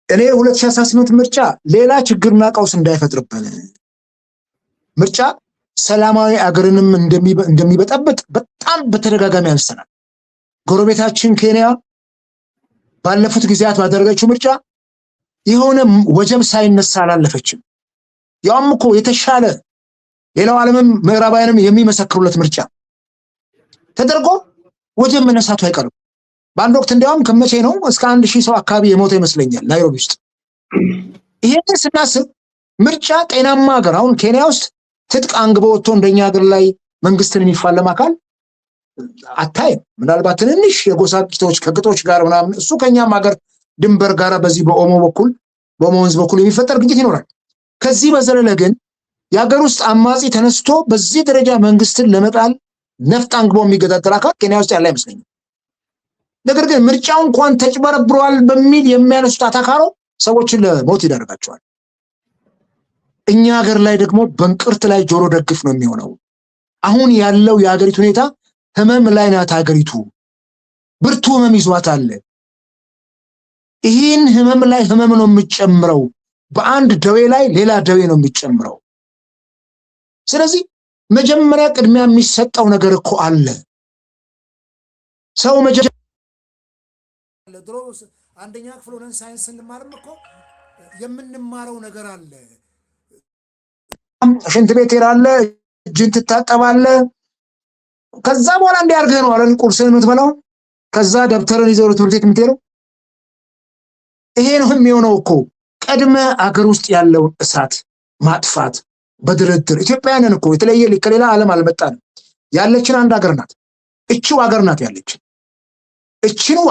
እኔ 2018 ምርጫ ሌላ ችግርና ቀውስ እንዳይፈጥርብን ምርጫ ሰላማዊ አገርንም እንደሚበጠብጥ በጣም በተደጋጋሚ አንስተናል። ጎረቤታችን ኬንያ ባለፉት ጊዜያት ባደረገችው ምርጫ የሆነ ወጀብ ሳይነሳ አላለፈችም። ያውም እኮ የተሻለ ሌላው ዓለምም ምዕራባውያንም የሚመሰክሩለት ምርጫ ተደርጎ ወጀብ መነሳቱ አይቀርም። በአንድ ወቅት እንዲያውም ከመቼ ነው እስከ 1000 ሰው አካባቢ የሞተ ይመስለኛል ናይሮቢ ውስጥ። ይሄን ስናስብ ምርጫ ጤናማ ሀገር አሁን ኬንያ ውስጥ ትጥቅ አንግቦ ወጥቶ እንደኛ ሀገር ላይ መንግስትን የሚፋለም አካል አታይም። ምናልባት ትንንሽ የጎሳ ግጭቶች ከግጦች ጋር ምናምን እሱ ከኛም ሀገር ድንበር ጋር በዚህ በኦሞ ወንዝ በኩል የሚፈጠር ግጭት ይኖራል። ከዚህ በዘለለ ግን የሀገር ውስጥ አማጺ ተነስቶ በዚህ ደረጃ መንግስትን ለመጣል ነፍጥ አንግቦ የሚገዳደር አካል ኬንያ ውስጥ ያለ አይመስለኝም። ነገር ግን ምርጫው እንኳን ተጭበረብሯል በሚል የሚያነሱት አታካሮ ሰዎችን ለሞት ይዳርጋቸዋል። እኛ ሀገር ላይ ደግሞ በእንቅርት ላይ ጆሮ ደግፍ ነው የሚሆነው። አሁን ያለው የሀገሪቱ ሁኔታ ህመም ላይ ናት ሀገሪቱ። ብርቱ ህመም ይዟታል። ይህን ህመም ላይ ህመም ነው የሚጨምረው። በአንድ ደዌ ላይ ሌላ ደዌ ነው የሚጨምረው። ስለዚህ መጀመሪያ ቅድሚያ የሚሰጠው ነገር እኮ አለ። ሰው መጀመሪያ ድሮ አንደኛ ክፍል ሆነን ሳይንስ እንማርም እኮ የምንማረው ነገር አለ። ሽንት ቤት ትሄዳለህ፣ እጅን ትታጠባለህ። ከዛ በኋላ እንዲያርገህ ነው አይደል ቁርስን የምትበላው። ከዛ ደብተርን ይዘው ትምህርት ቤት የምትሄደው። ይሄ ነው የሚሆነው እኮ ቀድመ አገር ውስጥ ያለውን እሳት ማጥፋት በድርድር። ኢትዮጵያውያንን እኮ የተለየ ከሌላ ዓለም አልመጣንም። ያለችን አንድ ሀገር ናት። እቺው ሀገር ናት ያለችን። እቺው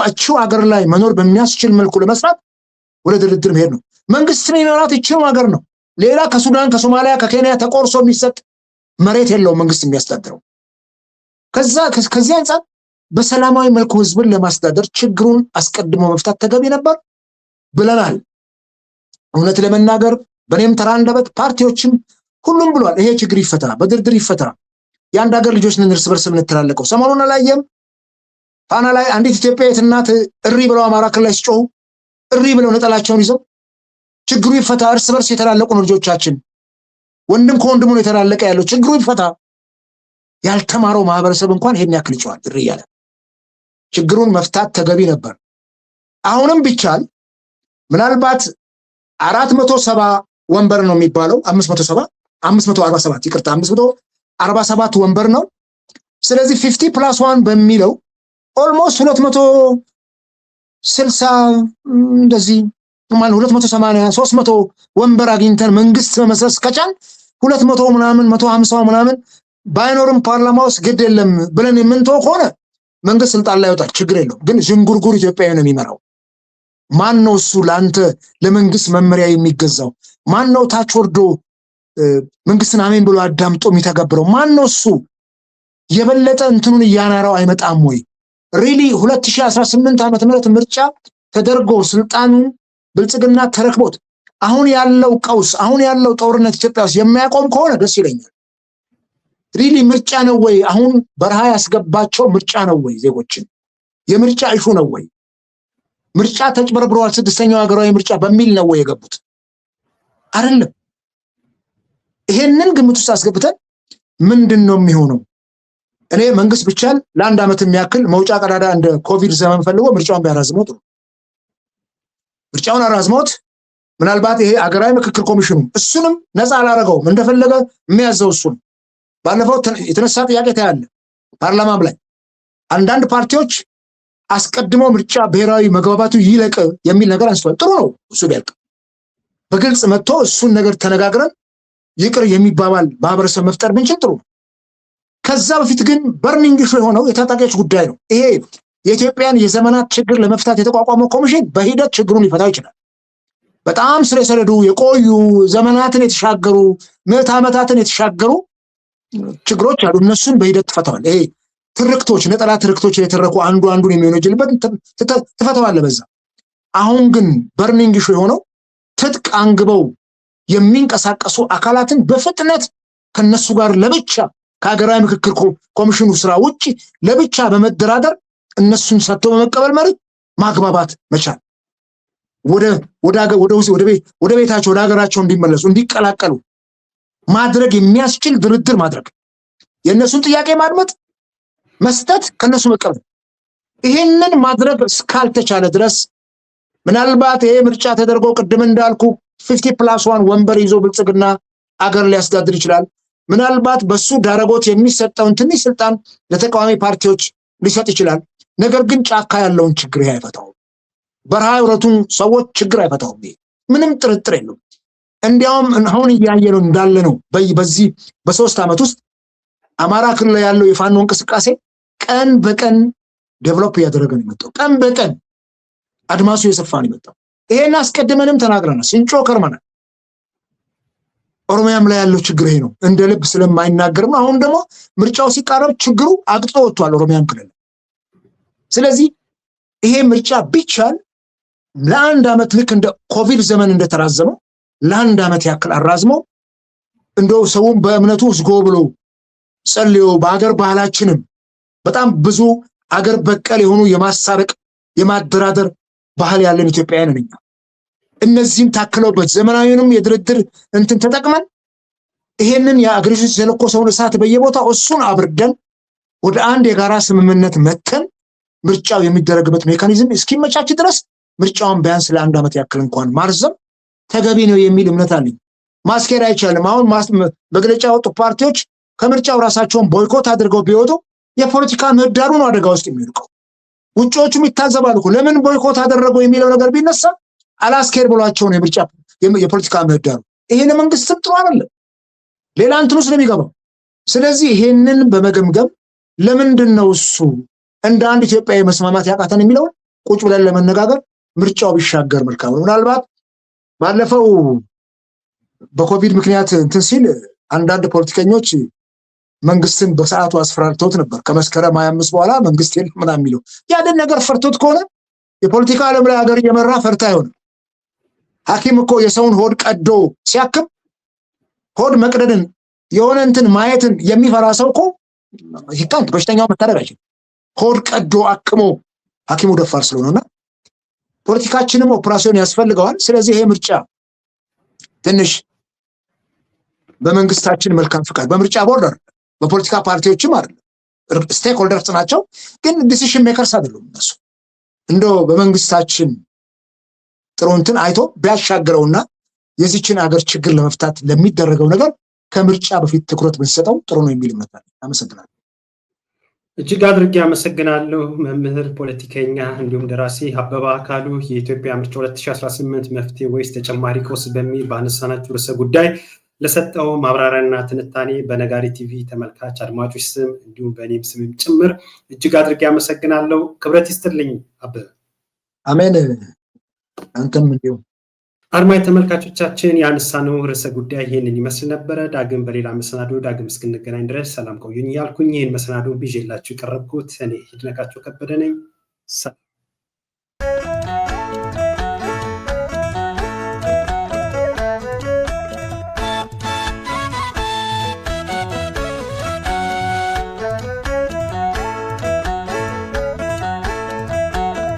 ሀገር ላይ መኖር በሚያስችል መልኩ ለመስራት ወደ ድርድር መሄድ ነው። መንግስት የሚመራት እቺው ሀገር ነው። ሌላ ከሱዳን ከሶማሊያ ከኬንያ ተቆርሶ የሚሰጥ መሬት የለውም መንግስት የሚያስተዳድረው። ከዚህ አንፃር በሰላማዊ መልኩ ህዝብን ለማስተዳደር ችግሩን አስቀድሞ መፍታት ተገቢ ነበር ብለናል። እውነት ለመናገር በኔም ተራ አንደበት ፓርቲዎችም ሁሉም ብሏል፣ ይሄ ችግር ይፈታ፣ በድርድር ይፈታ። የአንድ ሀገር ልጆች ነን፣ እርስ በርስ የምንተላለቀው። ሰሞኑን አላየም ፋና ላይ አንዲት ኢትዮጵያዊት እናት እሪ ብለው አማራ ክልል ላይ ሲጮሁ እሪ ብለው ነጠላቸውን ይዘው ችግሩ ይፈታ፣ እርስ በርስ የተላለቁ ነው ልጆቻችን፣ ወንድም ከወንድሙ ነው የተላለቀ ያለው፣ ችግሩ ይፈታ። ያልተማረው ማህበረሰብ እንኳን ይሄን ያክል ይጮሃል እሪ እያለ። ችግሩን መፍታት ተገቢ ነበር። አሁንም ቢቻል ምናልባት 470 ወንበር ነው የሚባለው 547 ይቅርታ 547 ወንበር ነው። ስለዚህ 50+1 በሚለው ኦልሞስት 260 እንደዚህ ማለት 280 300 ወንበር አግኝተን መንግስት መመስረት ከቻል 200 ምናምን 150 ምናምን ባይኖርም ፓርላማ ውስጥ ግድ የለም ብለን የምንተው ከሆነ መንግስት ስልጣን ላይ ይወጣል፣ ችግር የለውም። ግን ዥንጉርጉር ኢትዮጵያዊ ነው የሚመራው። ማን ነው እሱ ለአንተ ለመንግስት መመሪያ የሚገዛው? ማን ነው ታች ወርዶ መንግስትን አሜን ብሎ አዳምጦ የሚተገብረው? ማን ነው እሱ? የበለጠ እንትኑን እያናራው አይመጣም ወይ? ሪሊ 2018 ዓመተ ምህረት ምርጫ ተደርጎ ስልጣኑን ብልጽግና ተረክቦት አሁን ያለው ቀውስ አሁን ያለው ጦርነት ኢትዮጵያ ውስጥ የሚያቆም ከሆነ ደስ ይለኛል። ሪሊ ምርጫ ነው ወይ? አሁን በረሃ ያስገባቸው ምርጫ ነው ወይ? ዜጎችን የምርጫ ኢሹ ነው ወይ? ምርጫ ተጭበርብረዋል፣ ስድስተኛው ሀገራዊ ምርጫ በሚል ነው ወይ የገቡት? አይደለም። ይሄንን ግምት ውስጥ አስገብተን ምንድን ነው የሚሆነው? እኔ መንግስት ብቻል ለአንድ ዓመት የሚያክል መውጫ ቀዳዳ እንደ ኮቪድ ዘመን ፈልጎ ምርጫውን ቢያራዝመው ጥሩ። ምርጫውን አራዝመውት ምናልባት ይሄ ሀገራዊ ምክክር ኮሚሽኑ እሱንም ነፃ አላረገውም፣ እንደፈለገ የሚያዘው እሱ ነው። ባለፈው የተነሳ ጥያቄ ታያለ ፓርላማም ላይ አንዳንድ ፓርቲዎች አስቀድመው ምርጫ ብሔራዊ መግባባቱ ይለቅ የሚል ነገር አንስቷል። ጥሩ ነው እሱ ቢያልቅ፣ በግልጽ መጥቶ እሱን ነገር ተነጋግረን ይቅር የሚባባል ማህበረሰብ መፍጠር ብንችል ጥሩ ነው። ከዛ በፊት ግን በርኒንግ ኢሹ የሆነው የታጣቂዎች ጉዳይ ነው። ይሄ የኢትዮጵያን የዘመናት ችግር ለመፍታት የተቋቋመው ኮሚሽን በሂደት ችግሩን ሊፈታው ይችላል። በጣም ስር የሰደዱ የቆዩ ዘመናትን የተሻገሩ ምዕተ ዓመታትን የተሻገሩ ችግሮች አሉ። እነሱን በሂደት ትፈታዋል። ይሄ ትርክቶች፣ ነጠላ ትርክቶች የተረኩ አንዱ አንዱን የሚወነጅልበት ትፈታዋለህ በዛ። አሁን ግን በርኒንግ ኢሹ የሆነው ትጥቅ አንግበው የሚንቀሳቀሱ አካላትን በፍጥነት ከነሱ ጋር ለብቻ ከሀገራዊ ምክክር ኮሚሽኑ ስራ ውጪ ለብቻ በመደራደር እነሱን ሰጥቶ በመቀበል መርህ ማግባባት መቻል፣ ወደ ቤታቸው ወደ ሀገራቸው እንዲመለሱ እንዲቀላቀሉ ማድረግ የሚያስችል ድርድር ማድረግ፣ የእነሱን ጥያቄ ማድመጥ፣ መስጠት፣ ከነሱ መቀበል። ይሄንን ማድረግ እስካልተቻለ ድረስ ምናልባት ይሄ ምርጫ ተደርጎ ቅድም እንዳልኩ 50+1 ወንበር ይዞ ብልጽግና አገር ሊያስተዳድር ይችላል። ምናልባት በሱ ዳረጎት የሚሰጠውን ትንሽ ስልጣን ለተቃዋሚ ፓርቲዎች ሊሰጥ ይችላል። ነገር ግን ጫካ ያለውን ችግር አይፈታውም። በረሃ የወረቱን ሰዎች ችግር አይፈታውም። ምንም ጥርጥር የለውም። እንዲያውም አሁን እያየነው እንዳለ ነው። በዚህ በ3 ዓመት ውስጥ አማራ ክልል ያለው የፋኖ እንቅስቃሴ ቀን በቀን ዴቨሎፕ እያደረገ ነው የመጣው። ቀን በቀን አድማሱ የሰፋ ነው የመጣው። ይሄን አስቀድመንም ተናግረናል፣ ስንጮ ከርመናል። ኦሮሚያም ላይ ያለው ችግር ይሄ ነው። እንደ ልብ ስለማይናገርም አሁን ደግሞ ምርጫው ሲቃረብ ችግሩ አግጦ ወጥቷል ኦሮሚያም ክልል። ስለዚህ ይሄ ምርጫ ቢቻል ለአንድ ዓመት ልክ እንደ ኮቪድ ዘመን እንደተራዘመው ለአንድ ዓመት ያክል አራዝመው እንደው ሰውን በእምነቱ ዝጎ ብሎ ጸልዮ በአገር ባህላችንም በጣም ብዙ አገር በቀል የሆኑ የማሳረቅ የማደራደር ባህል ያለን ኢትዮጵያውያን ነን። እነዚህም ታክለውበት ዘመናዊንም የድርድር እንትን ተጠቅመን ይሄንን የአገሪቱ የተለኮሰውን እሳት በየቦታው እሱን አብርደን ወደ አንድ የጋራ ስምምነት መተን ምርጫው የሚደረግበት ሜካኒዝም እስኪመቻች ድረስ ምርጫውን ቢያንስ ለአንድ ዓመት ያክል እንኳን ማርዘም ተገቢ ነው የሚል እምነት አለኝ። ማስኬድ አይቻልም። አሁን መግለጫ ያወጡ ፓርቲዎች ከምርጫው ራሳቸውን ቦይኮት አድርገው ቢወጡ የፖለቲካ ምህዳሩ ነው አደጋ ውስጥ የሚወድቀው። ውጪዎቹም ይታዘባሉ። ለምን ቦይኮት አደረገው የሚለው ነገር ቢነሳ አላስኬድ ብሏቸው ነው የፖለቲካ ምህዳሩ። ይሄን መንግስትም ጥሩ አይደለም፣ ሌላ እንትኑ ስለሚገባው። ስለዚህ ይሄንን በመገምገም ለምንድነው እሱ እንደ አንድ ኢትዮጵያዊ መስማማት ያቃተን የሚለው ቁጭ ብለን ለመነጋገር ምርጫው ቢሻገር መልካም ነው። ምናልባት ባለፈው በኮቪድ ምክንያት እንትን ሲል አንዳንድ ፖለቲከኞች መንግስትን በሰዓቱ አስፈራርተውት ነበር። ከመስከረም 25 በኋላ መንግስት የለም ምናምን የሚለው ያንን ነገር ፈርቶት ከሆነ የፖለቲካ ዓለም ላይ ሀገር እየመራ ፈርታ አይሆንም። ሐኪም እኮ የሰውን ሆድ ቀዶ ሲያክም ሆድ መቅደድን የሆነ እንትን ማየትን የሚፈራ ሰው እኮ ይካንት በሽተኛው መታደግ አይችልም። ሆድ ቀዶ አክሞ ሐኪሙ ደፋር ስለሆነና ፖለቲካችንም ኦፕሬሽን ያስፈልገዋል። ስለዚህ ይሄ ምርጫ ትንሽ በመንግስታችን መልካም ፍቃድ በምርጫ ቦርደር በፖለቲካ ፓርቲዎችም አይደለም ስቴክ ሆልደርስ ናቸው፣ ግን ዲሲሽን ሜከርስ አይደሉም እነሱ። እንደው በመንግስታችን ጥሩ እንትን አይቶ ቢያሻግረውና የዚችን ሀገር ችግር ለመፍታት ለሚደረገው ነገር ከምርጫ በፊት ትኩረት ብንሰጠው ጥሩ ነው የሚል እምነት አለኝ። አመሰግናለሁ። እጅግ አድርጌ አመሰግናለሁ። መምህር ፖለቲከኛ እንዲሁም ደራሲ አበባ አካሉ የኢትዮጵያ ምርጫ 2018 መፍትሄ ወይስ ተጨማሪ ቀውስ በሚል ባነሳናችሁ ርዕሰ ጉዳይ ለሰጠው ማብራሪያና ትንታኔ በነጋሪት ቲቪ ተመልካች አድማጮች ስም እንዲሁም በእኔም ስምም ጭምር እጅግ አድርጌ አመሰግናለሁ። ክብረት ይስጥልኝ አበበ። አሜን። አንተም እንዲሁ። አድማጭ ተመልካቾቻችን ያነሳነው ርዕሰ ጉዳይ ይህንን ይመስል ነበረ። ዳግም በሌላ መሰናዶ ዳግም እስክንገናኝ ድረስ ሰላም ቆዩኝ እያልኩኝ ይህን መሰናዶ ይዤላችሁ የቀረብኩት እኔ ይድነቃቸው ከበደ ነኝ። ሰላም።